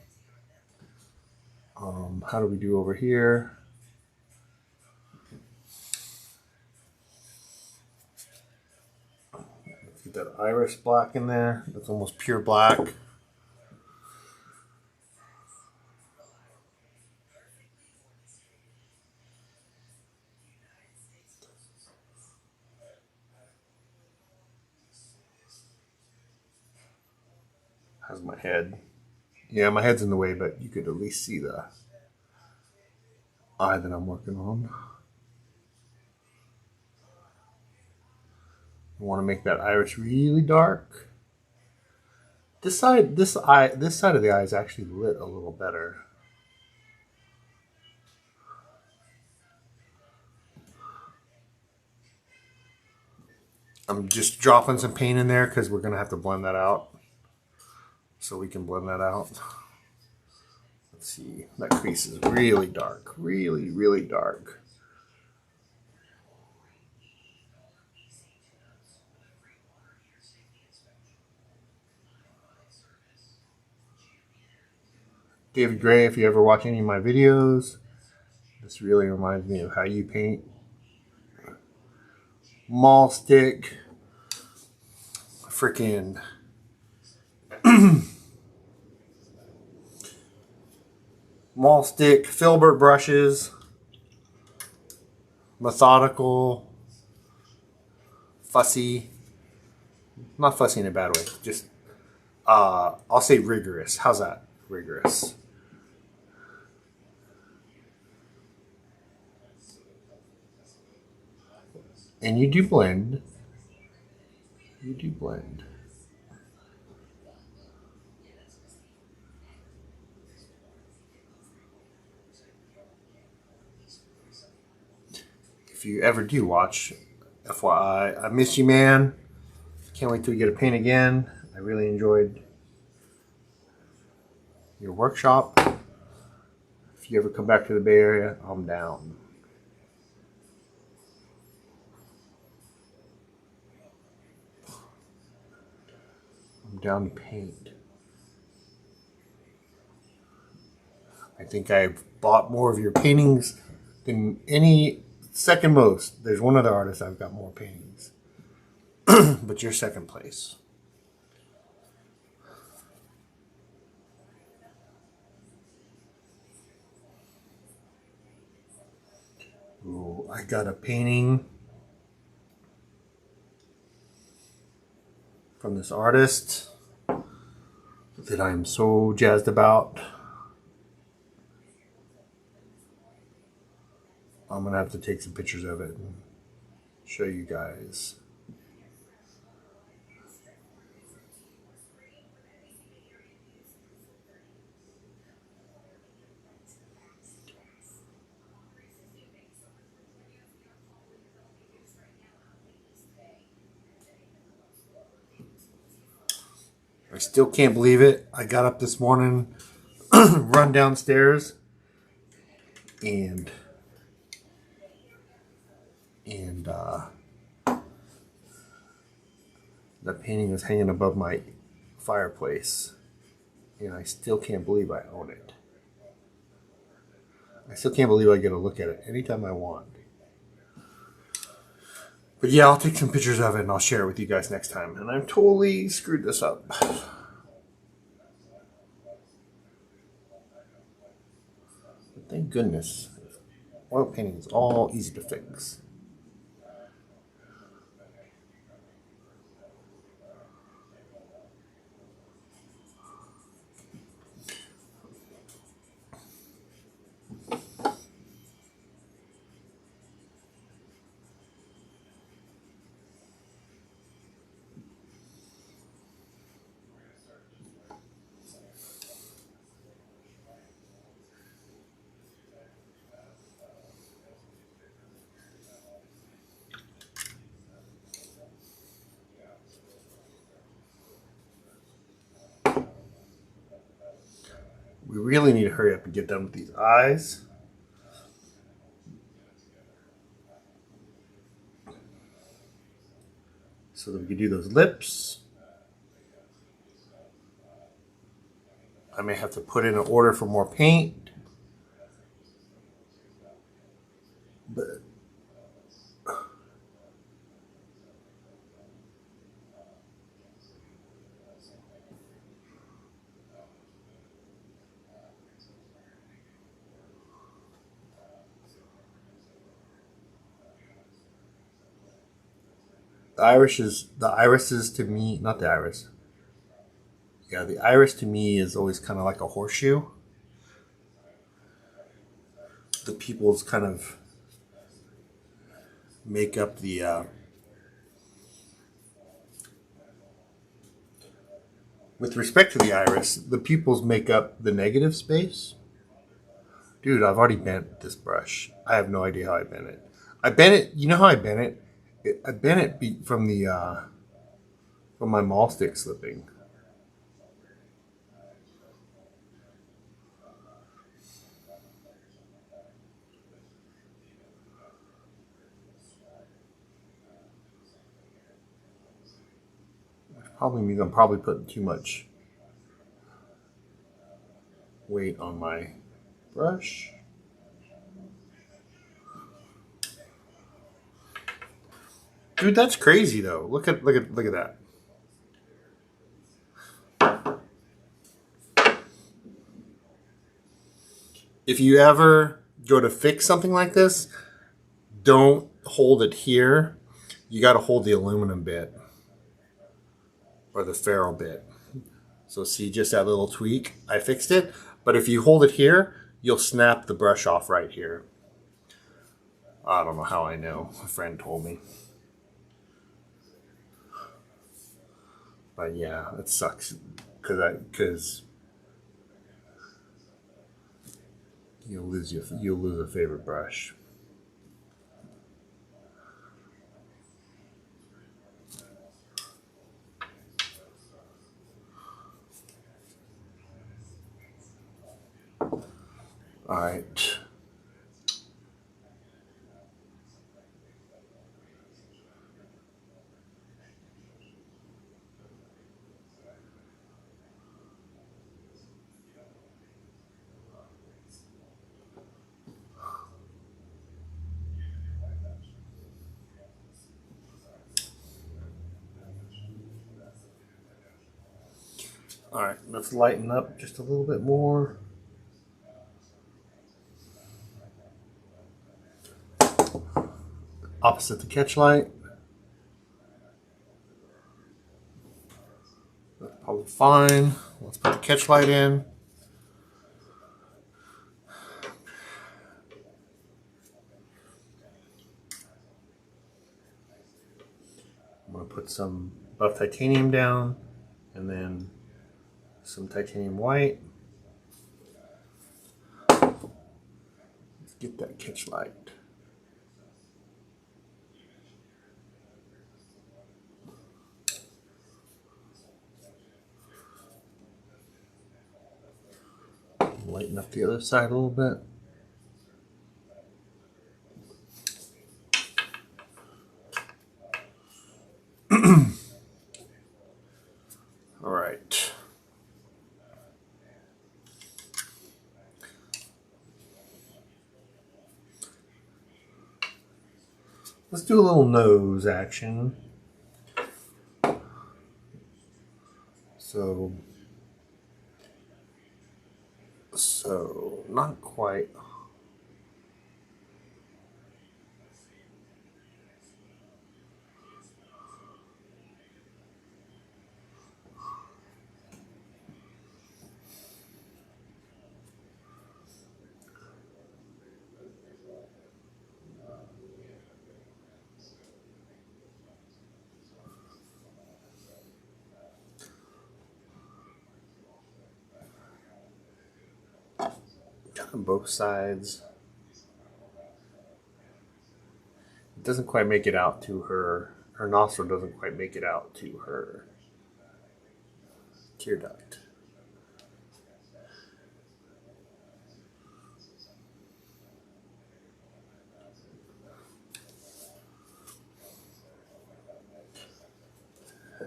How do we do over here? Let's get that iris black in there. That's almost pure black. How's my head? Yeah, my head's in the way, but you could at least see the eye that I'm working on. I want to make that iris really dark. This side of the eye is actually lit a little better. I'm just dropping some paint in there because we're gonna have to blend that out. So we can blend that out. Let's see, that crease is really dark, really, really dark. David Gray, if you ever watch any of my videos, this really reminds me of how you paint. Maul stick, freaking maul stick, filbert brushes, methodical, fussy, not fussy in a bad way, just I'll say rigorous. How's that? Rigorous. And you do blend. You do blend. If you ever do watch, FYI, I miss you, man. Can't wait till we get to paint again. I really enjoyed your workshop. If you ever come back to the Bay Area, I'm down. I'm down to paint. I think I've bought more of your paintings than any, second most. There's one other artist I've got more paintings. But you're second place. Ooh, I got a painting from this artist that I'm so jazzed about. I'm gonna have to take some pictures of it and show you guys. I still can't believe it. I got up this morning, run downstairs, and That painting is hanging above my fireplace, and I still can't believe I own it. I still can't believe I get to look at it anytime I want. But yeah, I'll take some pictures of it and I'll share it with you guys next time. And I've totally screwed this up. But thank goodness, oil painting is all easy to fix. We really need to hurry up and get done with these eyes. So that we can do those lips. I may have to put in an order for more paint. But the irises to me, not the iris. Yeah, the iris to me is always kind of like a horseshoe. The pupils kind of make up the with respect to the iris, the pupils make up the negative space. Dude, I've already bent this brush. I have no idea how I bent it. I bent it. You know how I bent it? I bent it from the from my maul stick slipping. Which probably means I'm probably putting too much weight on my brush. Dude, that's crazy though. Look at that. If you ever go to fix something like this, don't hold it here. You got to hold the aluminum bit or the ferrule bit. So see just that little tweak? I fixed it. But if you hold it here, you'll snap the brush off right here. I don't know how I know. A friend told me. But yeah, it sucks because you'll lose a favorite brush. All right. All right, let's lighten up just a little bit more. Opposite the catch light. That's probably fine. Let's put the catch light in. I'm going to put some buff titanium down and then some titanium white. Let's get that catch light. Lighten up the other side a little bit. Let's do a little nose action. So not quite. On both sides. It doesn't quite make it out to her. Her nostril doesn't quite make it out to her tear duct. A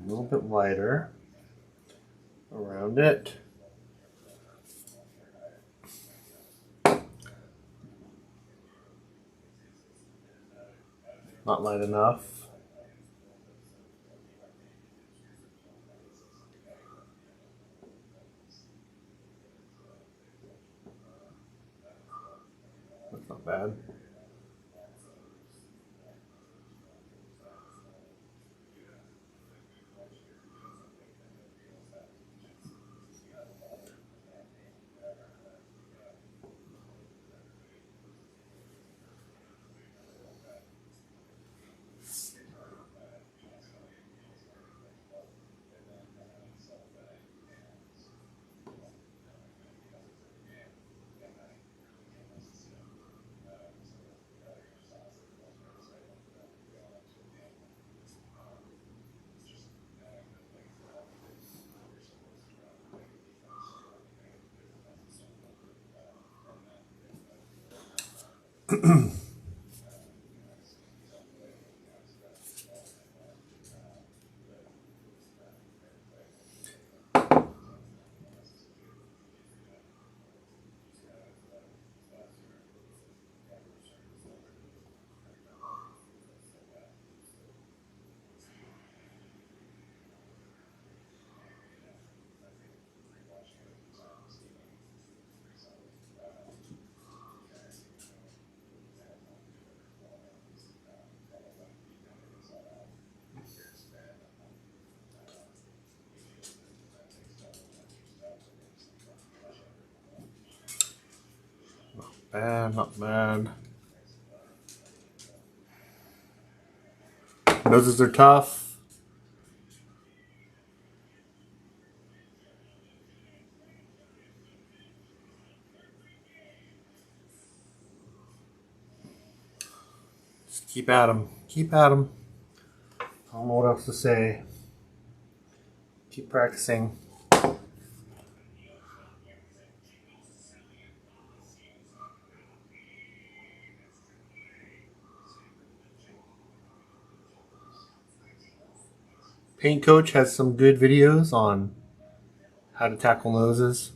little bit lighter around it. Not light enough. That's not bad. Bad, not bad. Noses are tough. Just keep at them. Keep at them. I don't know what else to say. Keep practicing. Paint Coach has some good videos on how to tackle noses.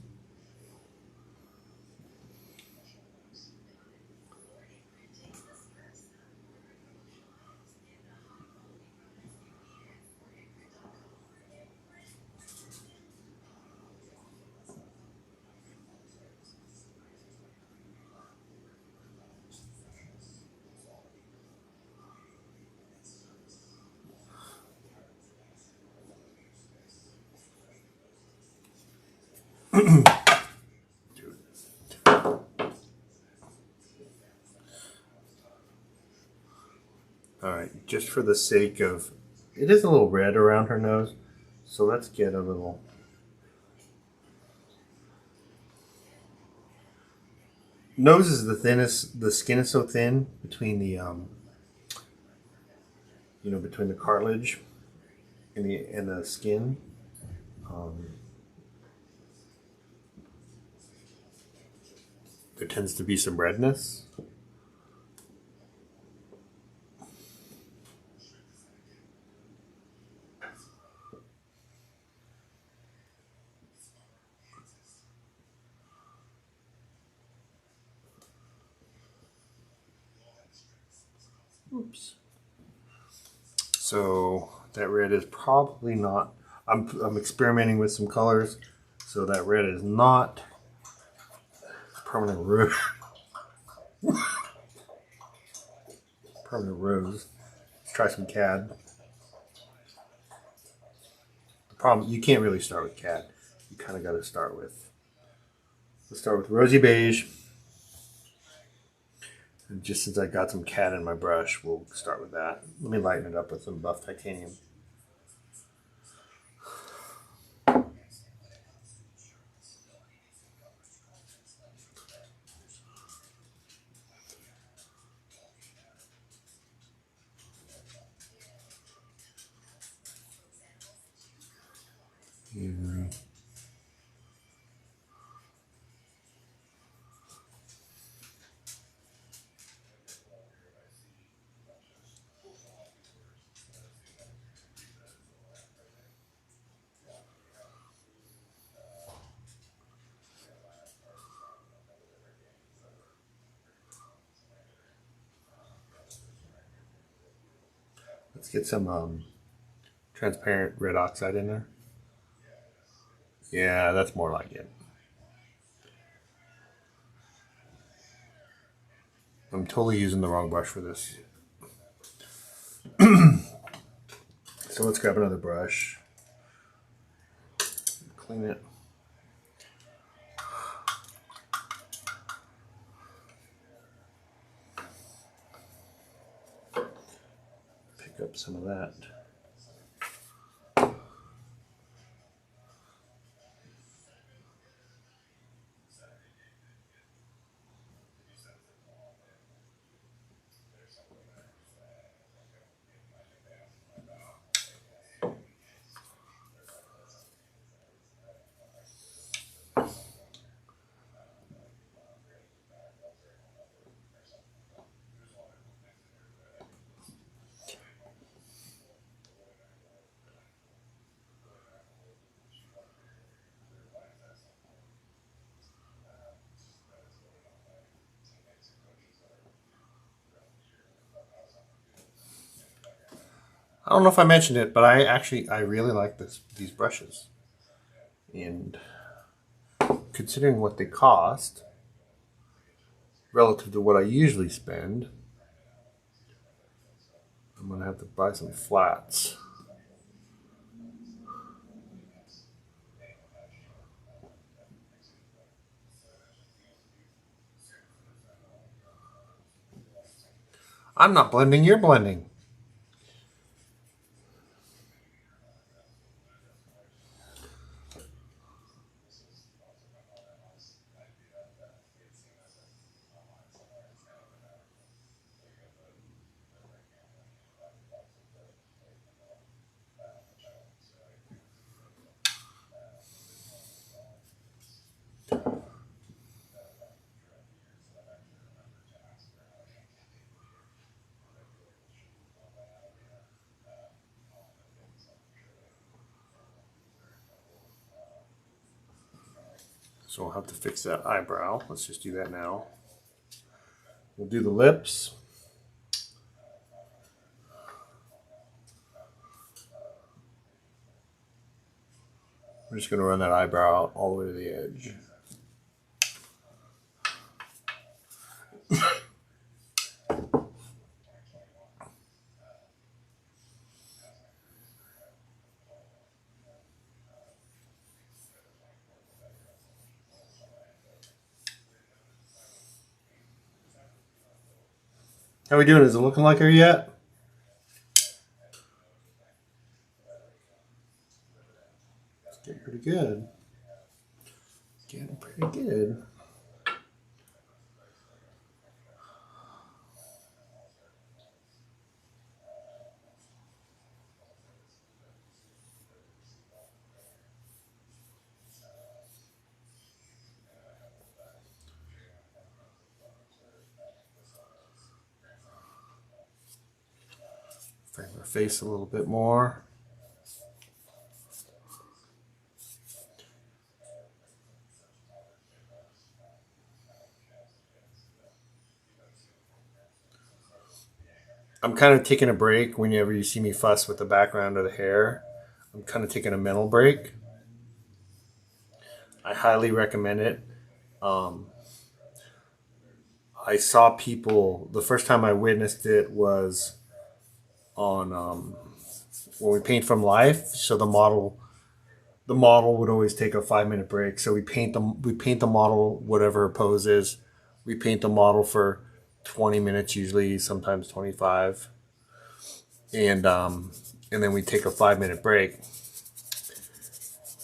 Alright, just for the sake of, it is a little red around her nose, so let's get a little, nose is the thinnest, the skin is so thin between the, between the cartilage and the skin. There tends to be some redness. Oops. So that red is probably not. I'm experimenting with some colors, so that red is not permanent rose. Permanent rose. Let's try some cad. The problem, you can't really start with cad. You kind of got to start with. Let's start with rosy beige. And just since I got some cad in my brush, we'll start with that. Let me lighten it up with some buff titanium. Yeah. Let's get some transparent red oxide in there. Yeah, that's more like it. I'm totally using the wrong brush for this. So let's grab another brush. Clean it. Pick up some of that. I don't know if I mentioned it, but I really like these brushes. And considering what they cost relative to what I usually spend, I'm gonna have to buy some flats. I'm not blending, you're blending. So we'll have to fix that eyebrow. Let's just do that now. We'll do the lips. We're just going to run that eyebrow out all the way to the edge. How we doing? Is it looking like her yet? It's getting pretty good. Getting pretty good. Frame her face a little bit more. I'm kind of taking a break whenever you see me fuss with the background or the hair. I'm kind of taking a mental break. I highly recommend it. Um, I saw people, the first time I witnessed it was on when we paint from life. So the model would always take a 5 minute break. So we paint the model whatever her pose is. We paint the model for 20 minutes usually, sometimes 25, and then we take a 5 minute break.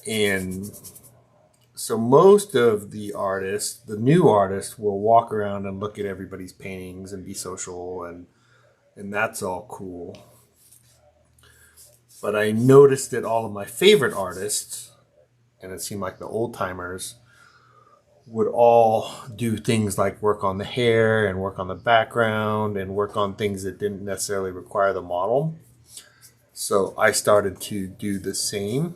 And so most of the artists, the new artists, will walk around and look at everybody's paintings and be social, and that's all cool. But I noticed that all of my favorite artists, and it seemed like the old timers, would all do things like work on the hair and work on the background and work on things that didn't necessarily require the model. So I started to do the same.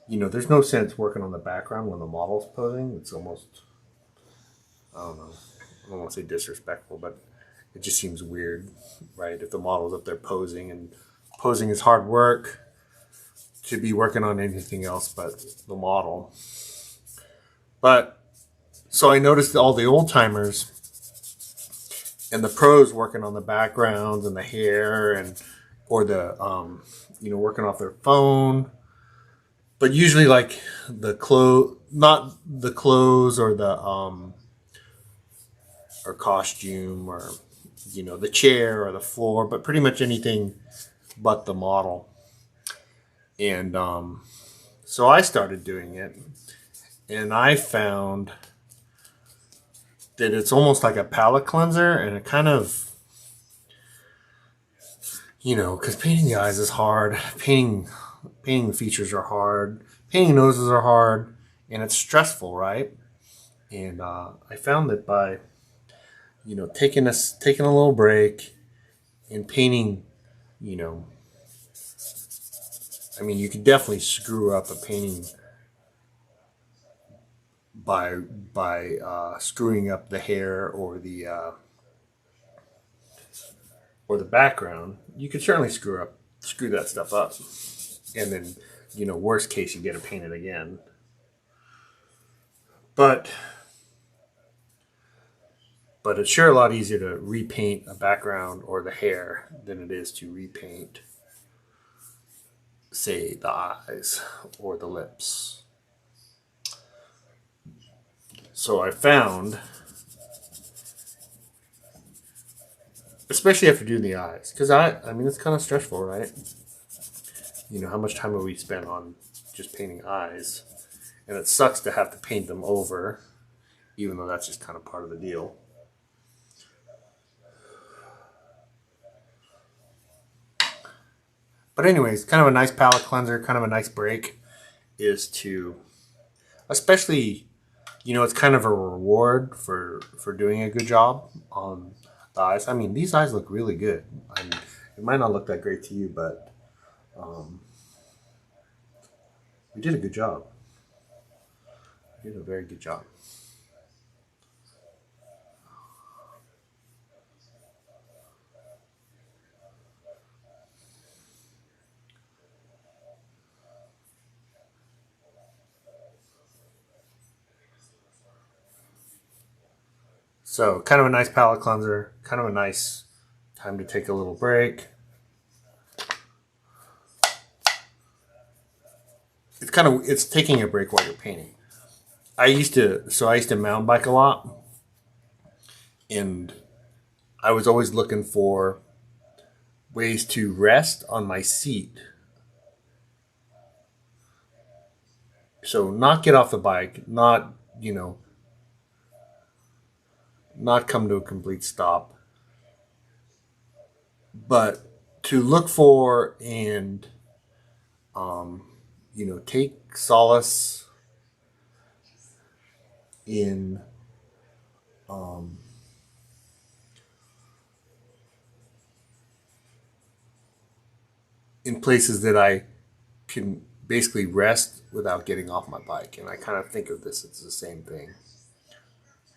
There's no sense working on the background when the model's posing. It's almost, I don't know, I don't want to say disrespectful, but it just seems weird, right? If the model's up there posing, and posing is hard work, to be working on anything else but the model. But so I noticed all the old timers and the pros working on the backgrounds and the hair or the working off their phone, but usually like not the clothes or the or costume or the chair or the floor, but pretty much anything but the model. And so I started doing it, and I found that it's almost like a palette cleanser, and it kind of, because painting the eyes is hard, painting the features are hard, painting noses are hard, and it's stressful, right? And I found that by taking a little break and painting, you could definitely screw up a painting by screwing up the hair or the background. You could certainly screw that stuff up, and then worst case you get to paint it again. But it's sure a lot easier to repaint a background or the hair than it is to repaint, say, the eyes or the lips. So I found, especially after doing the eyes, because it's kind of stressful, right? How much time have we spent on just painting eyes? And it sucks to have to paint them over, even though that's just kind of part of the deal. But anyways, kind of a nice palette cleanser, kind of a nice break is to, especially, it's kind of a reward for doing a good job on the eyes. These eyes look really good. It might not look that great to you, but we did a good job. We did a very good job. So kind of a nice palette cleanser, kind of a nice time to take a little break. It's taking a break while you're painting. I used to mountain bike a lot, and I was always looking for ways to rest on my seat. So not get off the bike, not come to a complete stop, but to look for and take solace in in places that I can basically rest without getting off my bike. And I kind of think of this as the same thing.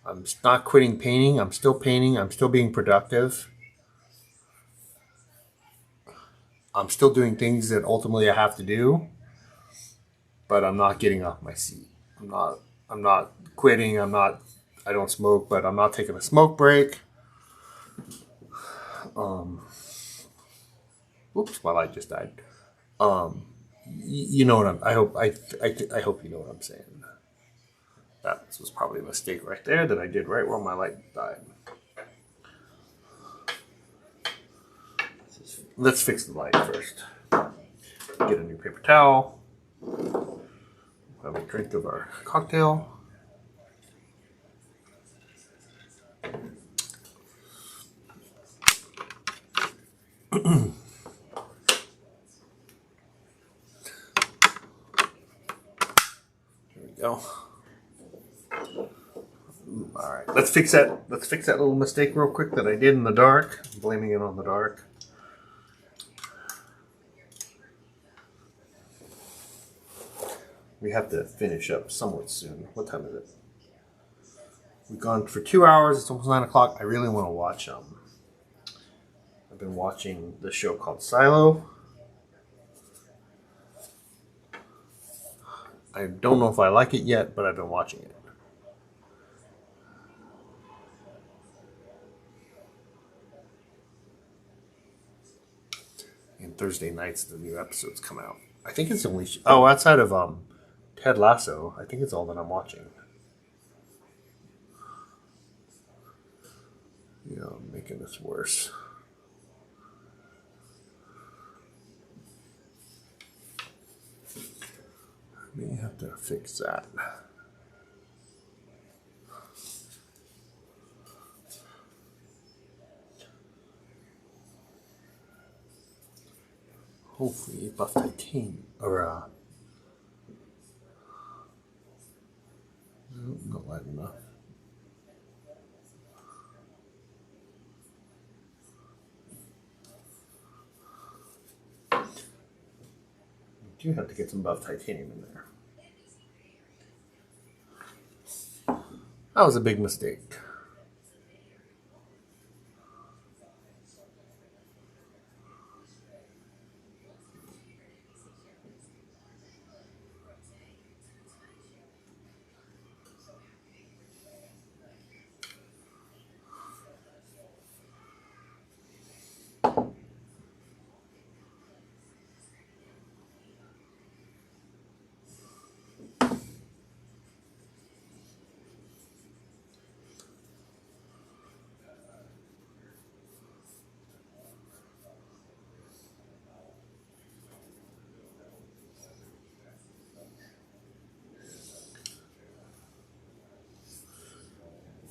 I'm not quitting painting. I'm still painting. I'm still being productive. I'm still doing things that ultimately I have to do, but I'm not getting off my seat. I'm not quitting. I don't smoke, but I'm not taking a smoke break. Oops, my light just died. You know what I hope you know what I'm saying. That was probably a mistake right there that I did right where my light died. Let's fix the light first. Get a new paper towel. Have a drink of our cocktail. There we go. All right, let's fix that. Let's fix that little mistake real quick that I did in the dark. I'm blaming it on the dark. We have to finish up somewhat soon. What time is it? We've gone for 2 hours. It's almost 9 o'clock. I really want to watch I've been watching the show called Silo. I don't know if I like it yet, but I've been watching it. And Thursday nights the new episodes come out. I think it's the only outside of Ted Lasso, I think it's all that I'm watching. You know, I'm making this worse. I may have to fix that. Hopefully buff titanium or not light enough. You do have to get some buff titanium in there. That was a big mistake.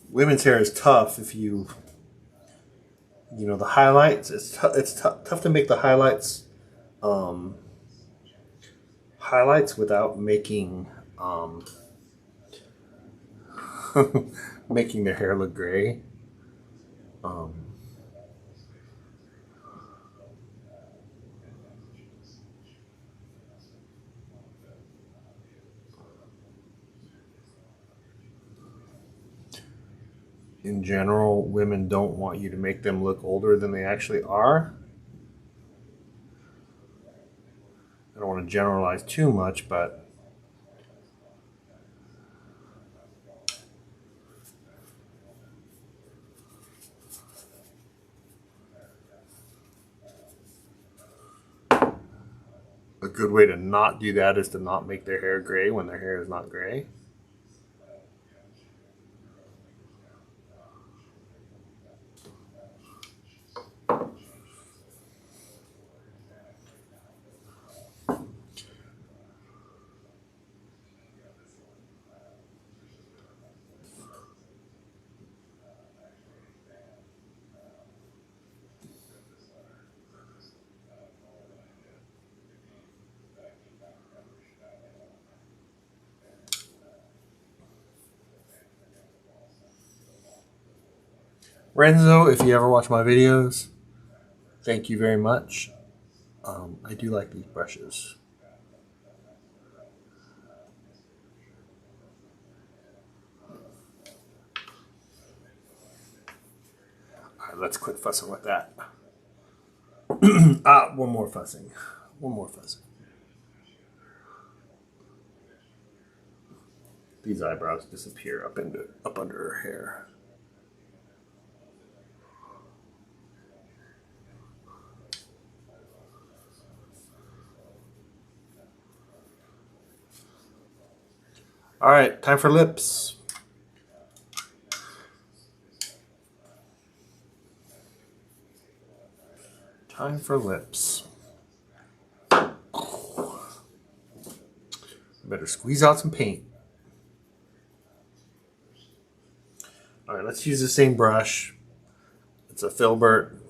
Women's hair is tough if you know the highlights. It's tough to make the highlights highlights without making making their hair look gray. In general, women don't want you to make them look older than they actually are. I don't want to generalize too much, but a good way to not do that is to not make their hair gray when their hair is not gray. Renso, if you ever watch my videos, thank you very much. I do like these brushes. right, let's quit fussing with that. One more fussing. One more fussing. These eyebrows disappear up under her hair. All right, time for lips. Time for lips. Better squeeze out some paint. All right, let's use the same brush. It's a filbert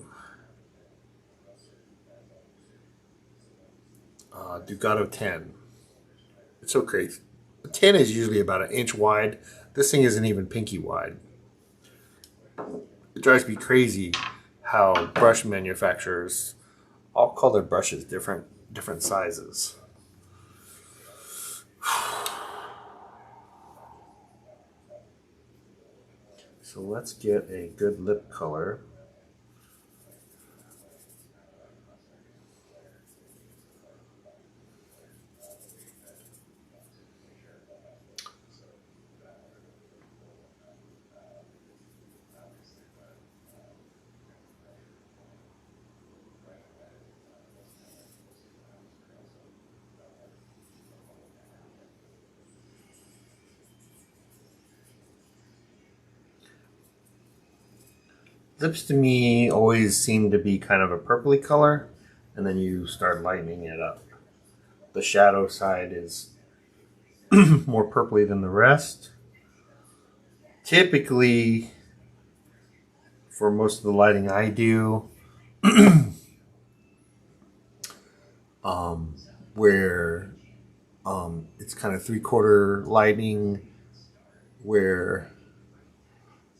Ducato 10. It's so crazy. 10 is usually about an inch wide. This thing isn't even pinky wide. It drives me crazy how brush manufacturers all call their brushes different sizes. So let's get a good lip color. Lips to me always seem to be kind of a purpley color, and then you start lightening it up. The shadow side is more purpley than the rest. Typically, for most of the lighting I do, where it's kind of 3/4 lighting, where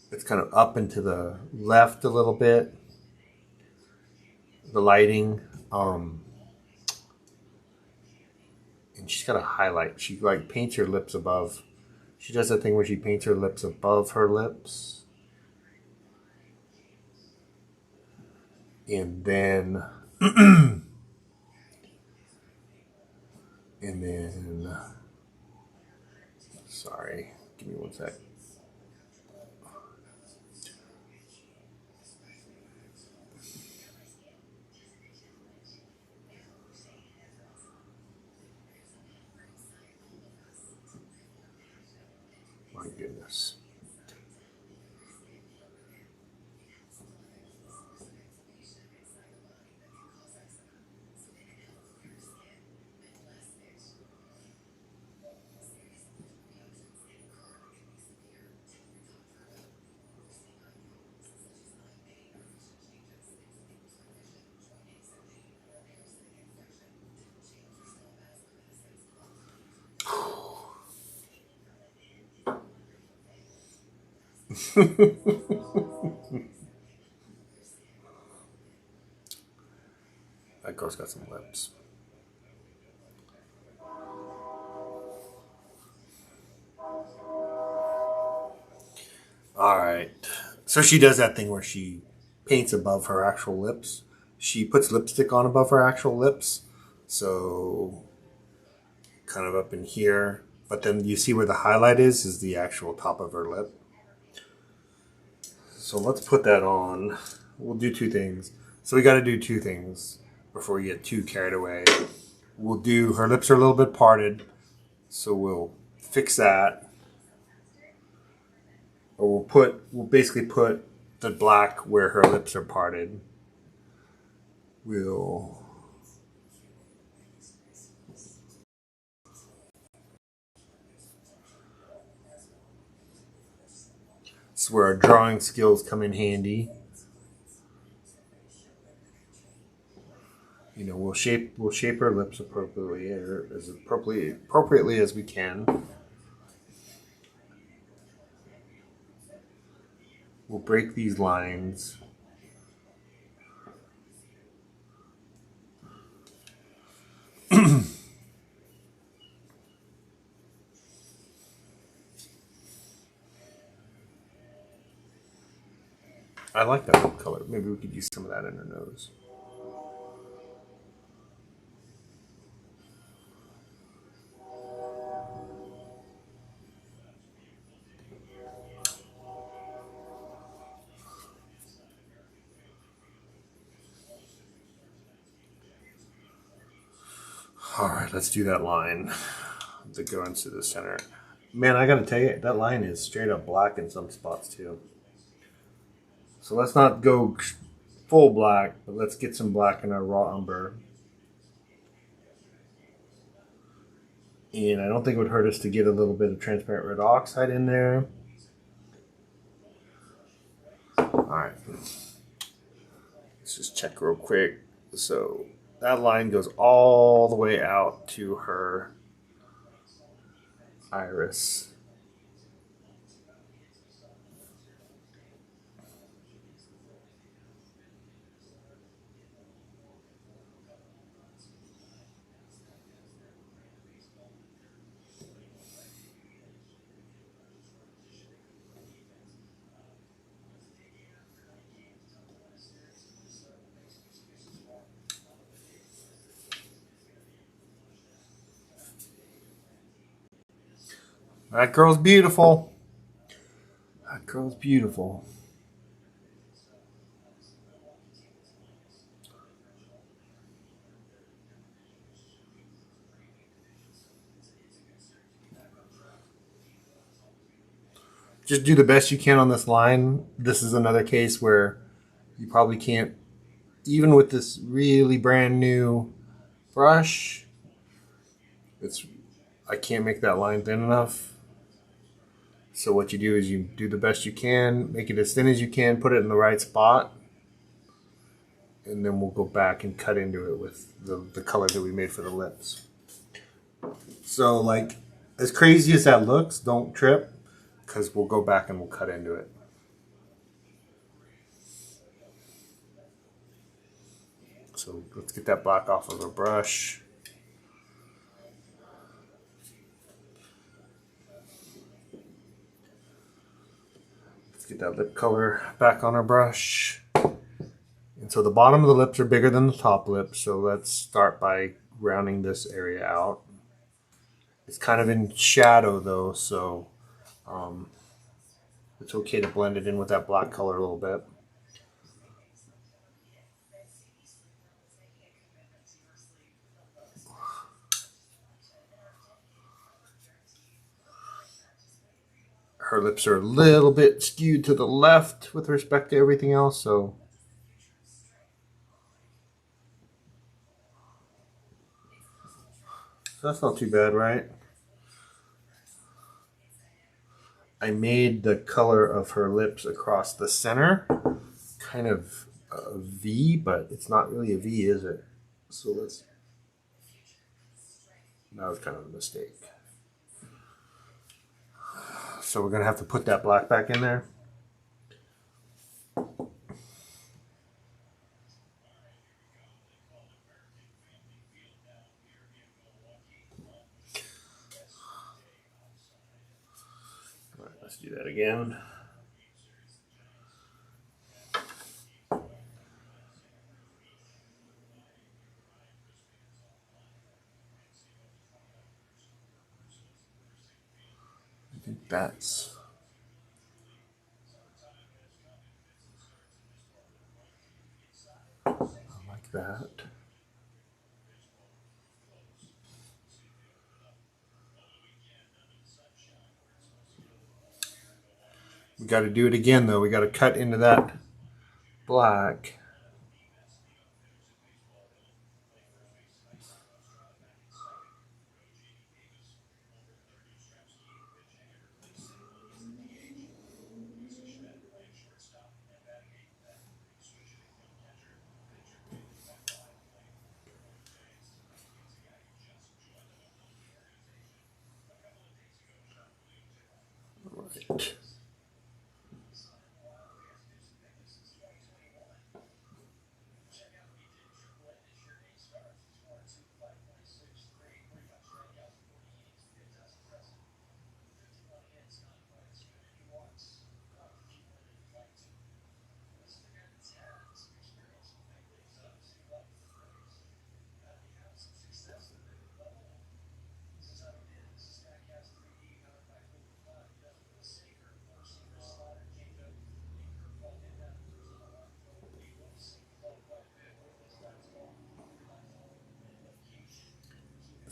it's kind of up and to the left a little bit, the lighting, and she's got a highlight. She like paints her lips above. She does that thing where she paints her lips above her lips, and then sorry, give me one sec. My goodness. That girl's got some lips. All right. So she does that thing where she paints above her actual lips. She puts lipstick on above her actual lips. So kind of up in here. But then you see where the highlight is the actual top of her lip. So let's put that on. We'll do two things. So we got to do two things before we get too carried away. We'll do, her lips are a little bit parted. So we'll fix that. Or we'll basically put the black where her lips are parted. We'll this is where our drawing skills come in handy. You know, we'll shape her lips appropriately, or as appropriately as we can. We'll break these lines. I like that lip color. Maybe we could use some of that in her nose. All right, let's do that line that goes into the center. Man, I gotta tell you, that line is straight up black in some spots too. So let's not go full black, but let's get some black in our raw umber. And I don't think it would hurt us to get a little bit of transparent red oxide in there. All right, let's just check real quick. So that line goes all the way out to her iris. That girl's beautiful. That girl's beautiful. Just do the best you can on this line. This is another case where you probably can't, even with this really brand new brush, I can't make that line thin enough. So what you do is you do the best you can, make it as thin as you can, put it in the right spot, and then we'll go back and cut into it with the color that we made for the lips. So like, as crazy as that looks, don't trip, because we'll go back and we'll cut into it. So let's get that black off of the brush. Let's get that lip color back on our brush. And so the bottom of the lips are bigger than the top lip, so let's start by rounding this area out. It's kind of in shadow though, so it's okay to blend it in with that black color a little bit. Her lips are a little bit skewed to the left with respect to everything else, so that's not too bad, right? I made the color of her lips across the center kind of a V, but it's not really a V, is it? So that was kind of a mistake. So we're gonna have to put that black back in there. All right, let's do that again. I think that's like that. We got to do it again though. We got to cut into that black. Right.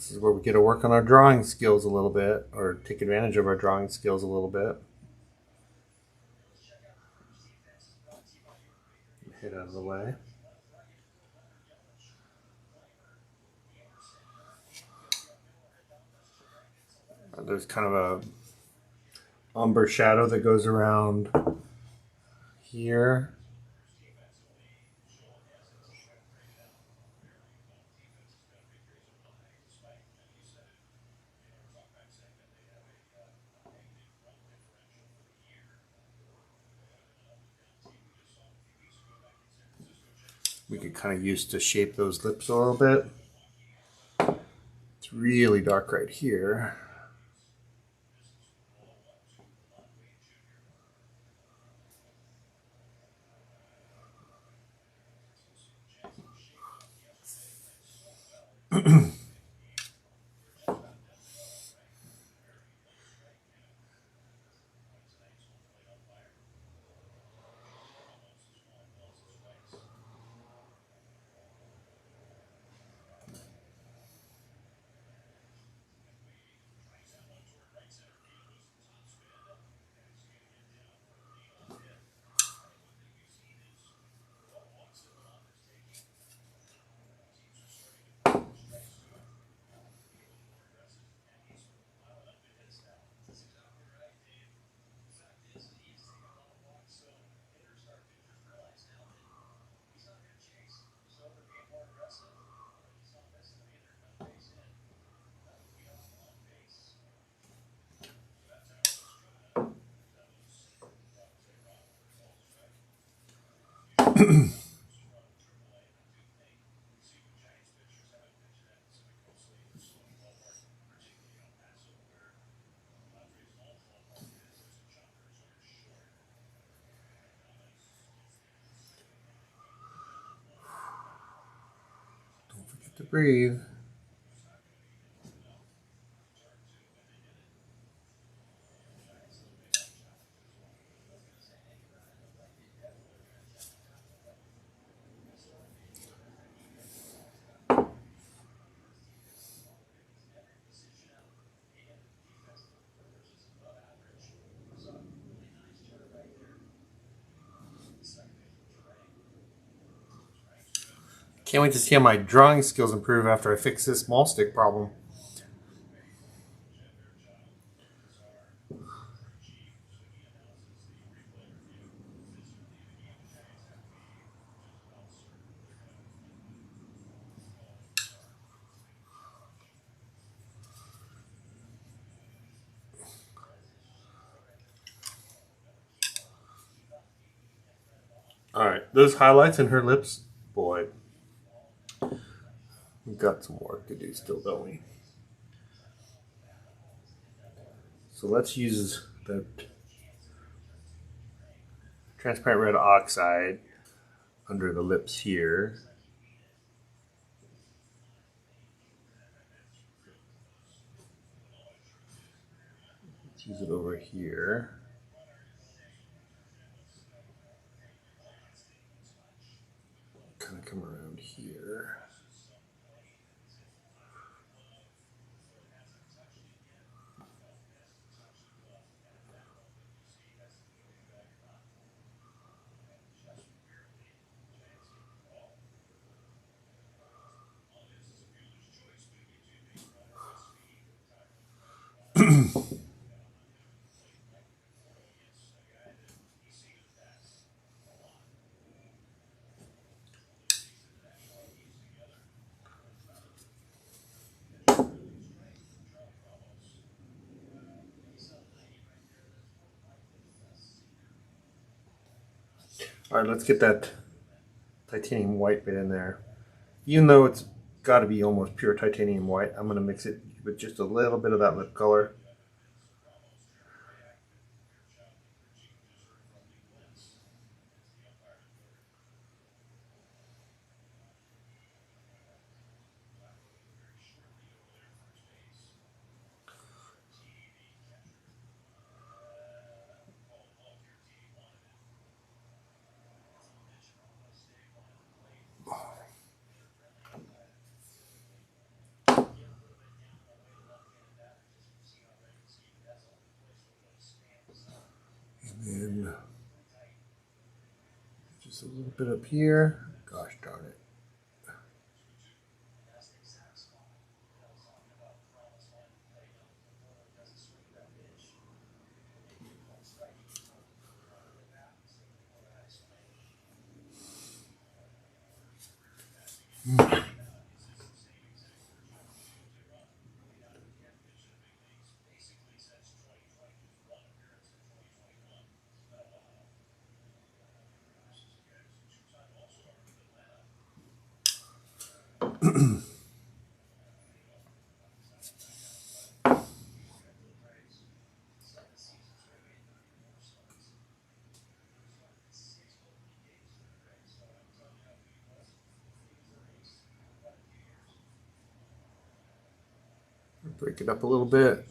This is where we get to work on our drawing skills a little bit, or take advantage of our drawing skills a little bit. Head out of the way. There's kind of a umber shadow that goes around here. We could kind of use to shape those lips a little bit. It's really dark right here. Don't forget to breathe. Can't wait to see how my drawing skills improve after I fix this mall stick problem. Alright, those highlights in her lips, boy, we've got some work to do still, don't we? So let's use the transparent red oxide under the lips here. Let's use it over here. Kind of come around here. All right, let's get that titanium white bit in there. Even though it's got to be almost pure titanium white, I'm going to mix it with just a little bit of that lip color. Just a little bit up here. Gosh darn it. Break it up a little bit.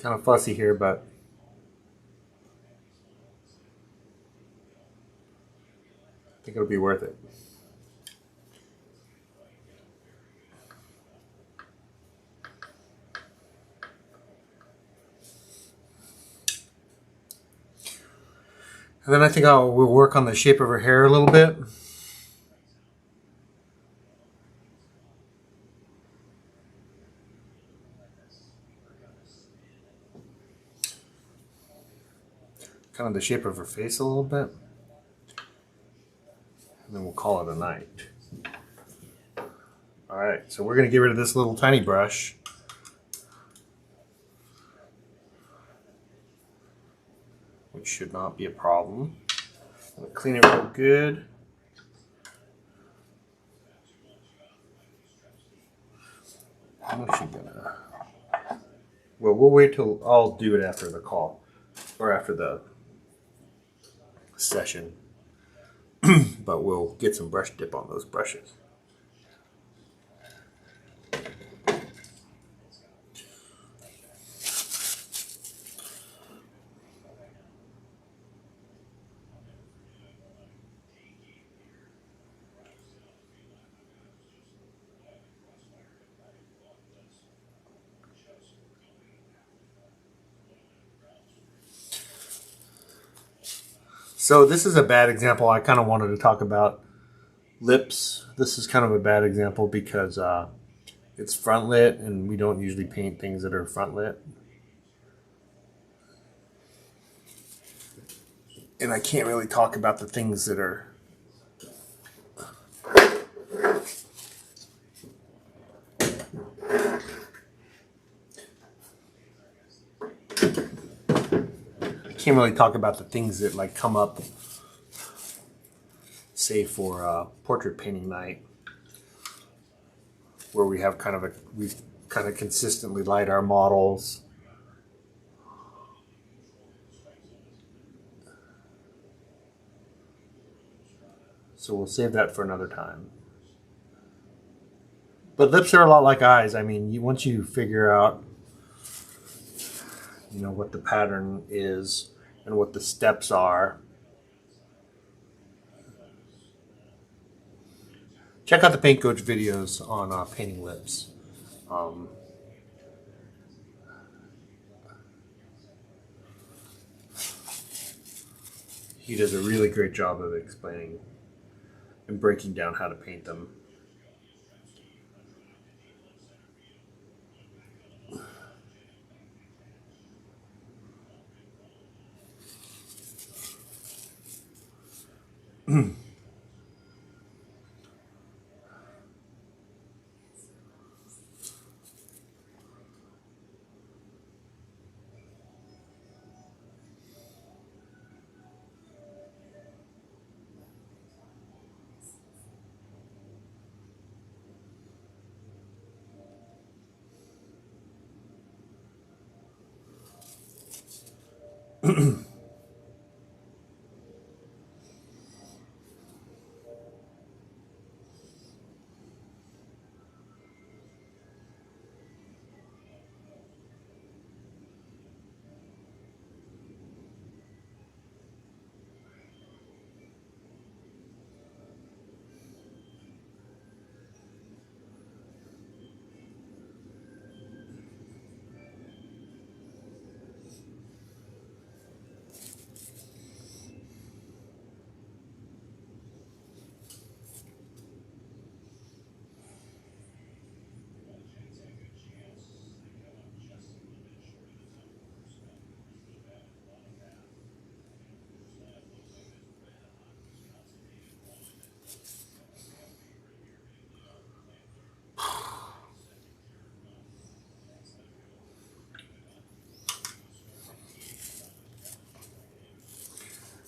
Kind of fussy here, but I think it'll be worth it. And then I think we'll work on the shape of her hair a little bit. Kind of the shape of her face a little bit. And then we'll call it a night. Alright, so we're going to get rid of this little tiny brush. Which should not be a problem. I'm going to clean it real good. I'm actually going to... Well, we'll wait till... I'll do it after the call. Or after the session. But we'll get some brush dip on those brushes. So this is a bad example. I kind of wanted to talk about lips. This is kind of a bad example because it's front lit and we don't usually paint things that are front lit. And I can't really talk about the things that are can't really talk about the things that like come up, say for portrait painting night, where we have we kind of consistently light our models. So we'll save that for another time. But lips are a lot like eyes. I mean, once you figure out, what the pattern is and what the steps are, check out the Paint Coach videos on painting lips. Um, he does a really great job of explaining and breaking down how to paint them.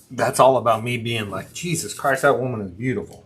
That's all about me being like, Jesus Christ, that woman is beautiful.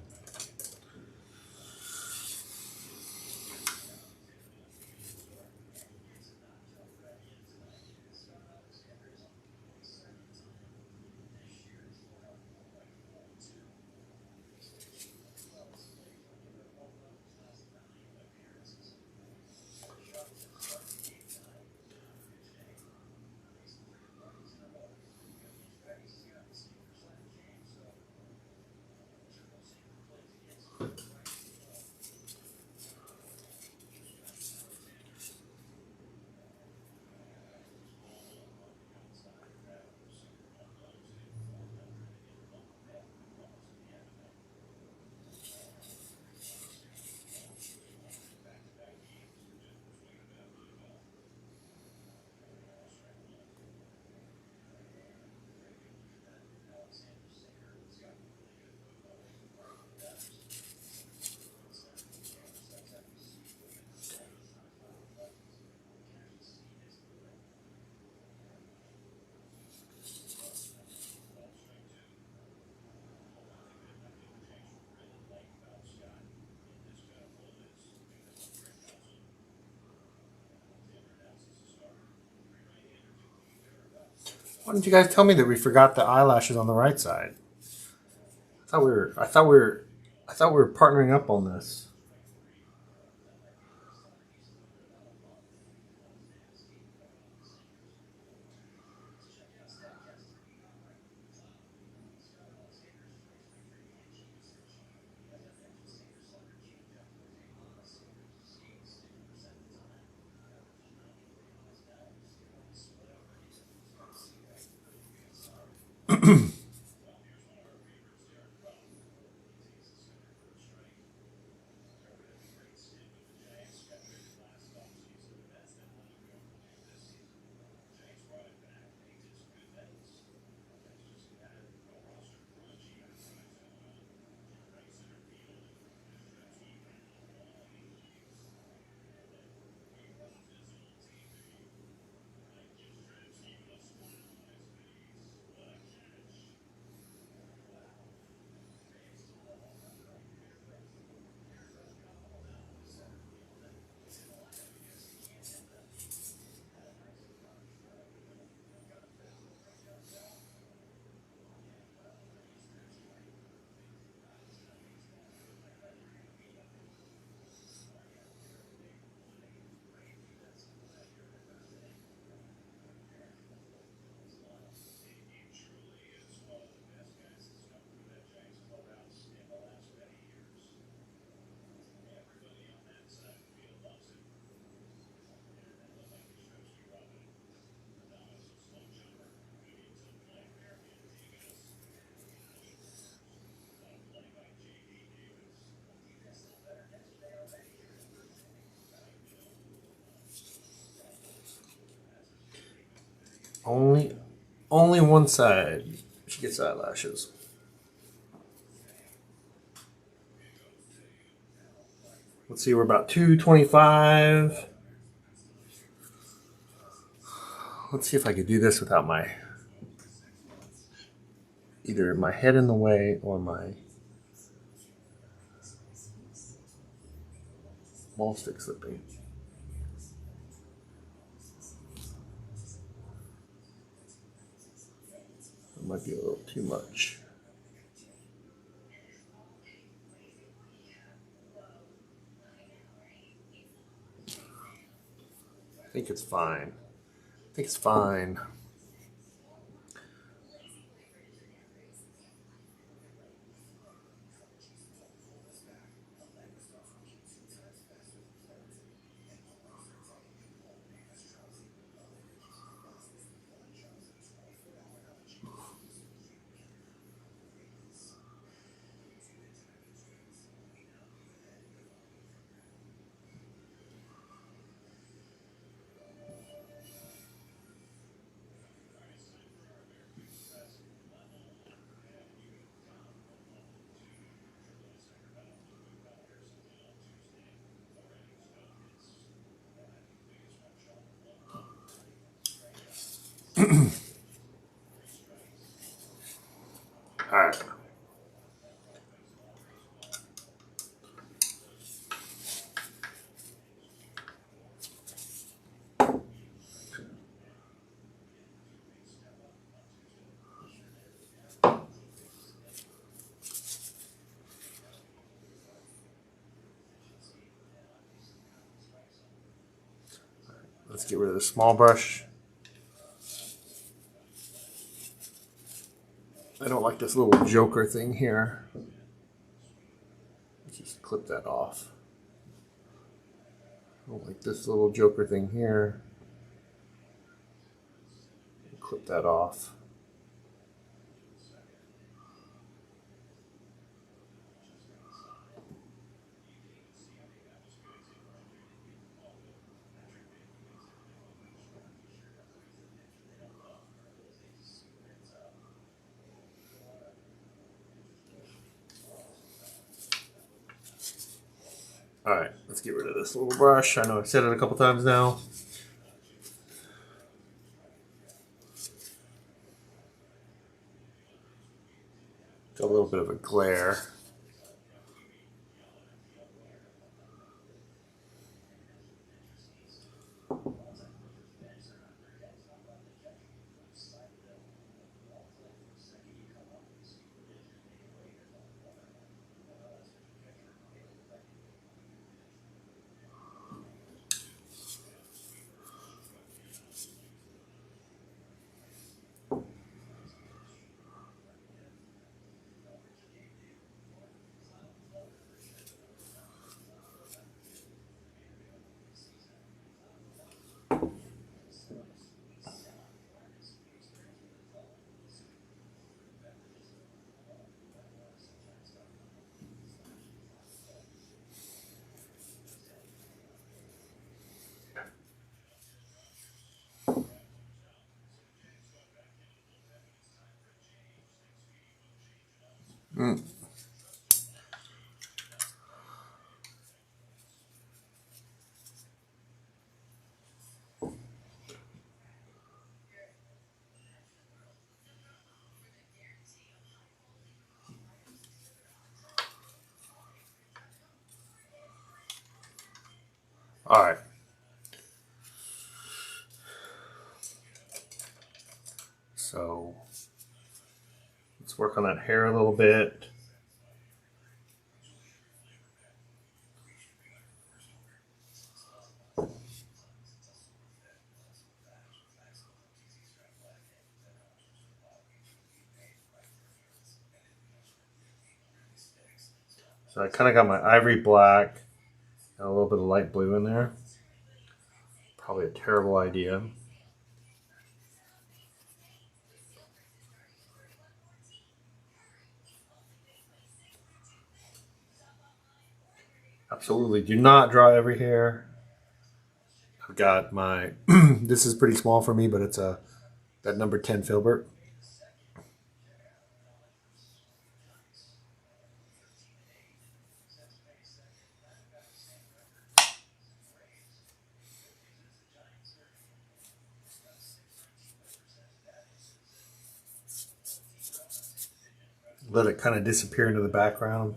Why didn't you guys tell me that we forgot the eyelashes on the right side? I thought we were partnering up on this. Only one side. She gets eyelashes. Let's see, we're about 225. Let's see if I could do this without either my head in the way or my ball stick slipping. It might be a little too much. I think it's fine. I think it's fine. All right. Let's get rid of the small brush. I don't like this little joker thing here. Let's just clip that off. I don't like this little joker thing here. Clip that off. All right, let's get rid of this little brush. I know I've said it a couple times now. Got a little bit of a glare. All right. So let's work on that hair a little bit. So I kind of got my ivory black and a little bit of light blue in there. Probably a terrible idea. Absolutely do not draw every hair. I've got my, this is pretty small for me, but it's a that number 10 filbert. Let it kind of disappear into the background.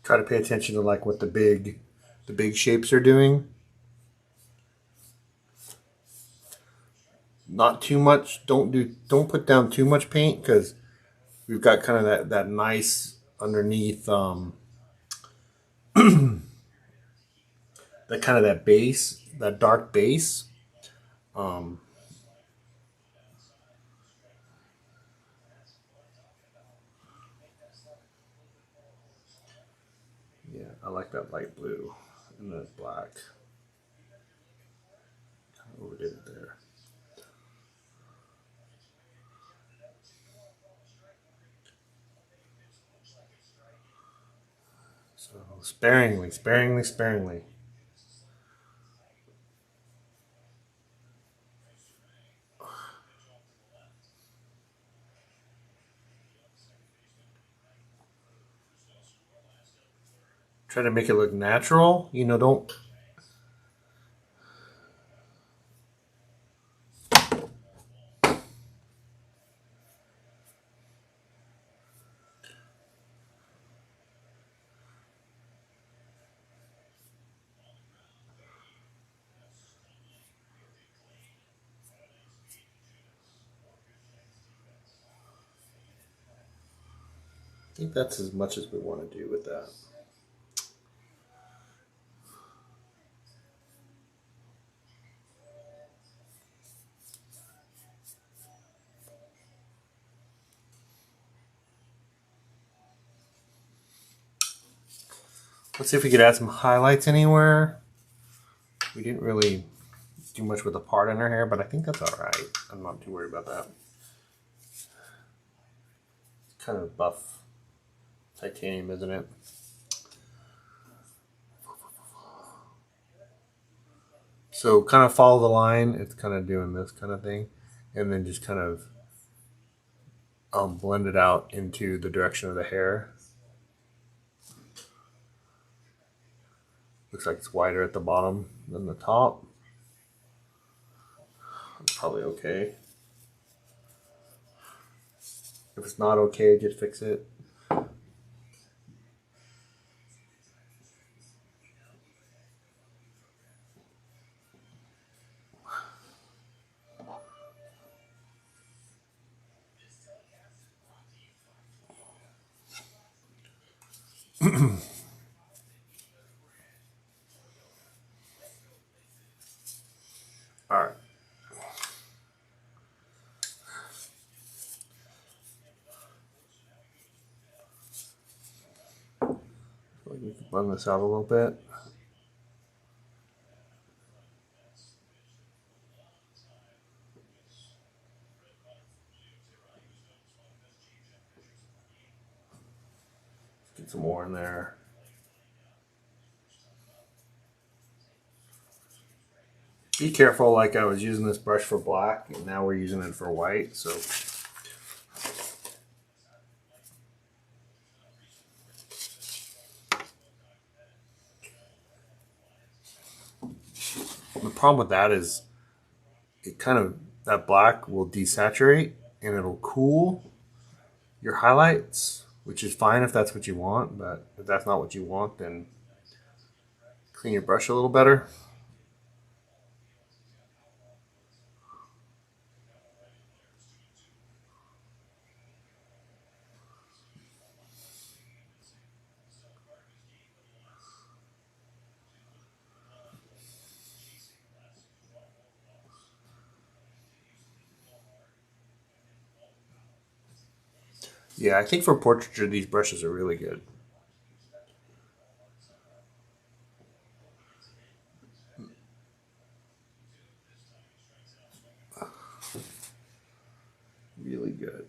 Try to pay attention to like what the big shapes are doing. Not too much. Don't put down too much paint, because we've got kind of that nice underneath that kind of that base, that dark base. Yeah, I like that light blue and that black. Kind of overdid it there. So sparingly, sparingly, sparingly. Try to make it look natural. You know, don't. I think that's as much as we want to do with that. Let's see if we could add some highlights anywhere. We didn't really do much with the part in her hair, but I think that's all right. I'm not too worried about that. It's kind of buff titanium, isn't it? So kind of follow the line. It's kind of doing this kind of thing, and then just kind of blend it out into the direction of the hair. Looks like it's wider at the bottom than the top. It's probably okay. If it's not okay, just fix it. All right. So you can blend this out a little bit. Get some more in there. Be careful, like I was using this brush for black, and now we're using it for white, so. The problem with that is it kind of, that black will desaturate and it'll cool your highlights, which is fine if that's what you want, but if that's not what you want, then clean your brush a little better. Yeah, I think for portraiture, these brushes are really good. Really good.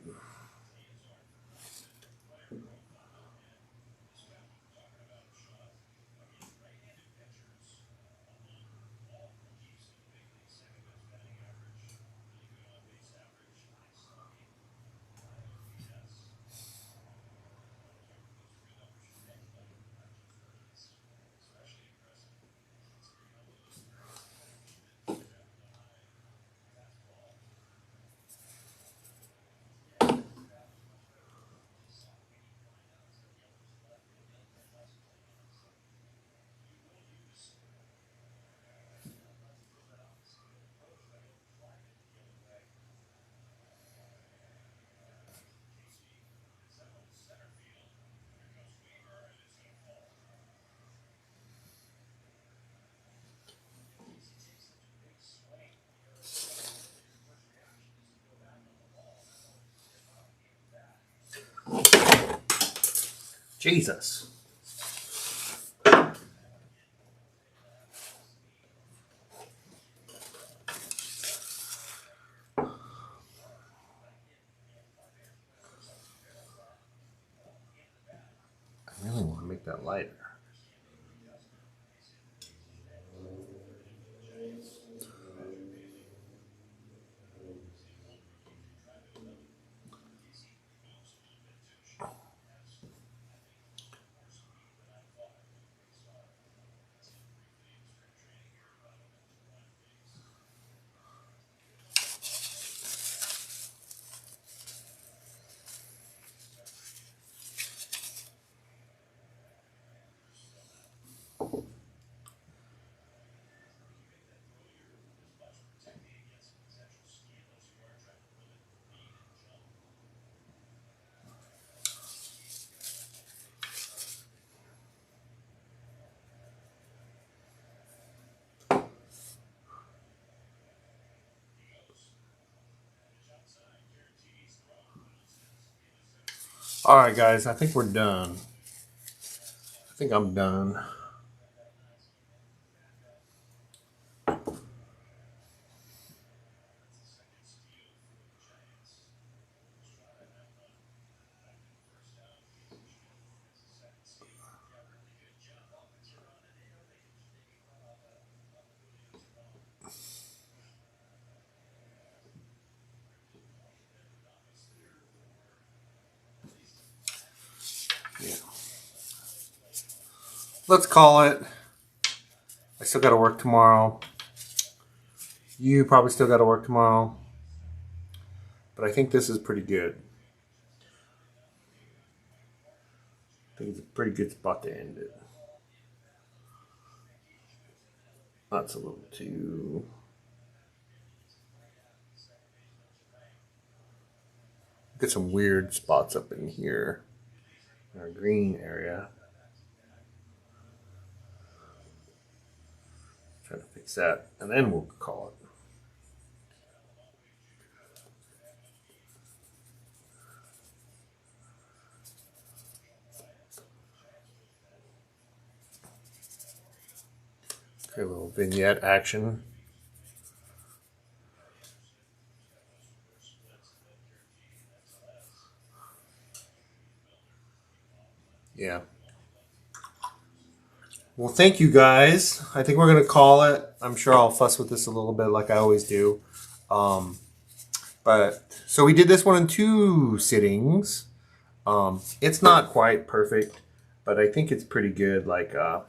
Jesus. I really want to make that lighter. All right, guys, I think we're done. I think I'm done. Yeah. Let's call it. I still got to work tomorrow. You probably still got to work tomorrow. But I think this is pretty good. I think it's a pretty good spot to end it. That's a little too... Get some weird spots up in here. Our green area. Try to fix that, and then we'll call it. Okay, a little vignette action. Yeah. Well, thank you guys. I think we're going to call it. I'm sure I'll fuss with this a little bit like I always do. But so we did this one in 2 sittings. It's not quite perfect, but I think it's pretty good. Like I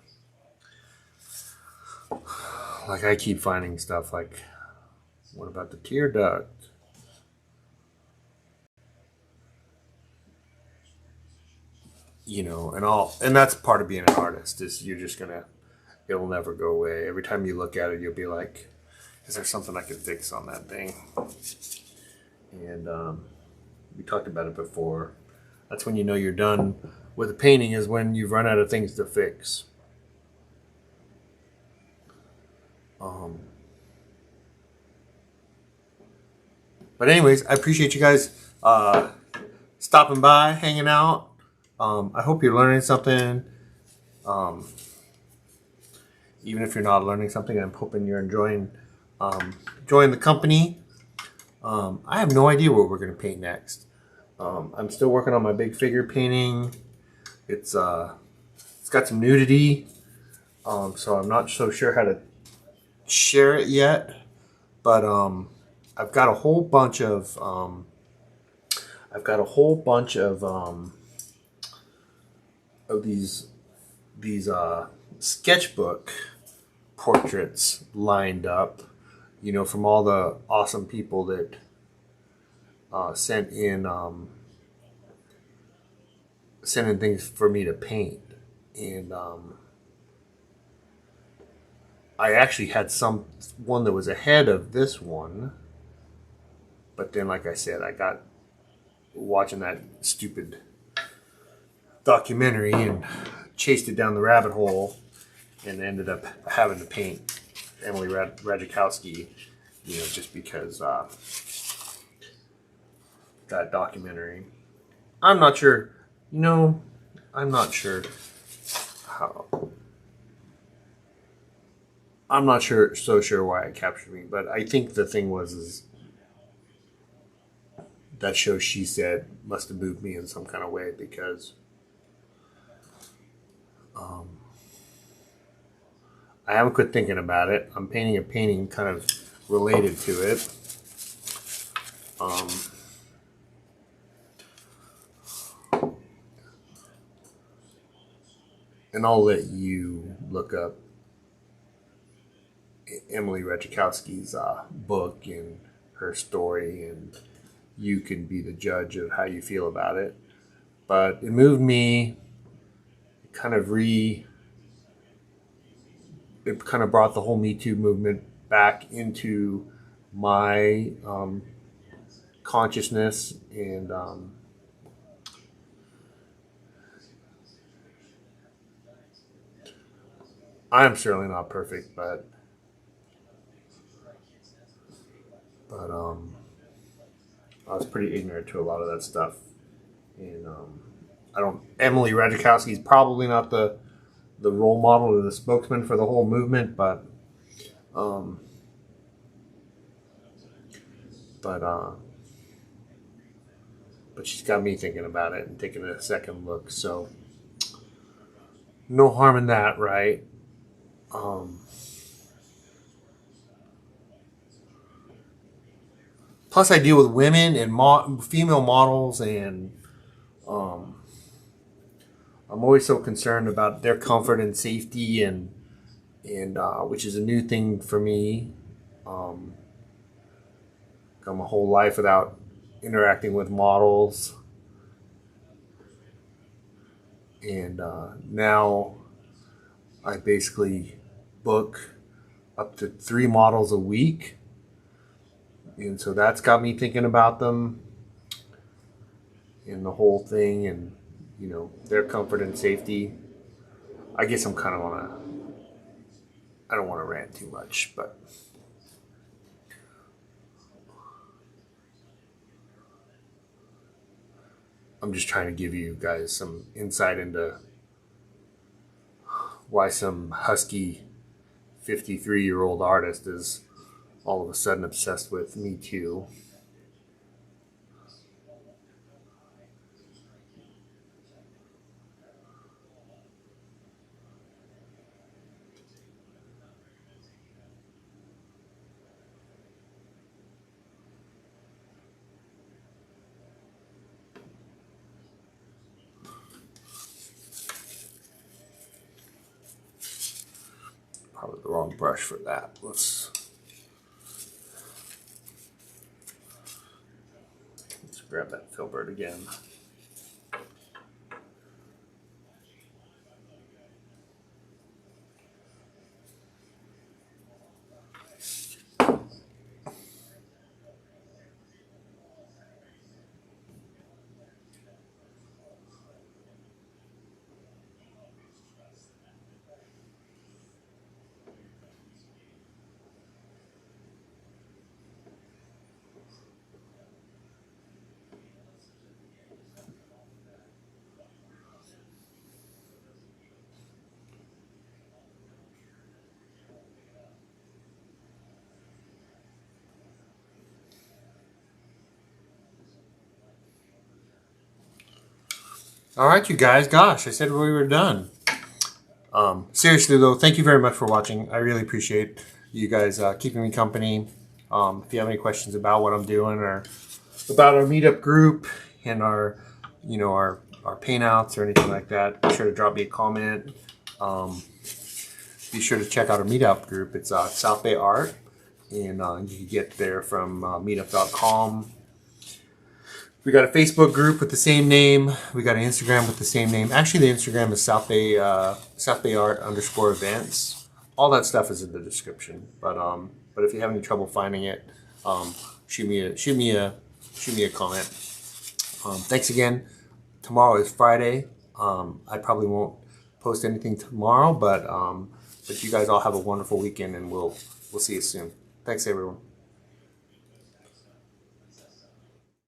keep finding stuff like, what about the tear duct? You know, and that's part of being an artist, is you're just gonna, it'll never go away. Every time you look at it, you'll be like, is there something I can fix on that thing? And we talked about it before. That's when you know you're done with a painting, is when you've run out of things to fix. But anyways, I appreciate you guys stopping by, hanging out. I hope you're learning something. Even if you're not learning something, I'm hoping you're enjoying the company. I have no idea what we're going to paint next. I'm still working on my big figure painting. It's got some nudity, so I'm not so sure how to share it yet. But I've got a whole bunch of these sketchbook portraits lined up, you know, from all the awesome people that sent in things for me to paint. And I actually had one that was ahead of this one, but then, like I said, I got watching that stupid documentary and chased it down the rabbit hole, and ended up having to paint Emily Ratajkowski, you know, just because that documentary. I'm not sure, you know, I'm not sure how. I'm not so sure why it captured me, but I think the thing is that show She Said must have moved me in some kind of way because I haven't quit thinking about it. I'm painting a painting kind of related to it. And I'll let you look up Emily Ratajkowski's book and her story, and you can be the judge of how you feel about it. But it moved me. It kind of brought the whole Me Too movement back into my consciousness, and I'm certainly not perfect, but I was pretty ignorant to a lot of that stuff, and I don't. Emily Ratajkowski is probably not the role model or the spokesman for the whole movement, but um, but she's got me thinking about it and taking a second look. So no harm in that, right? Plus, I deal with women and female models, and um, I'm always so concerned about their comfort and safety, and which is a new thing for me. Come a whole life without interacting with models, and now I basically book up to 3 models a week, and so that's got me thinking about them and the whole thing, and their comfort and safety. I guess I'm kind of I don't want to rant too much, but I'm just trying to give you guys some insight into why some husky 53-year-old artist is all of a sudden obsessed with Me Too. Probably the wrong brush for that. Let's grab that filbert again. All right, you guys. Gosh, I said we were done. Seriously, though, thank you very much for watching. I really appreciate you guys keeping me company. If you have any questions about what I'm doing or about our meetup group and our paint outs or anything like that, be sure to drop me a comment. Be sure to check out our meetup group. It's South Bay Art, and you can get there from meetup.com. We got a Facebook group with the same name. We got an Instagram with the same name. Actually, the Instagram is South Bay Art _events. All that stuff is in the description. But if you have any trouble finding it, shoot me a comment. Thanks again. Tomorrow is Friday. I probably won't post anything tomorrow, but you guys all have a wonderful weekend, and we'll see you soon. Thanks, everyone.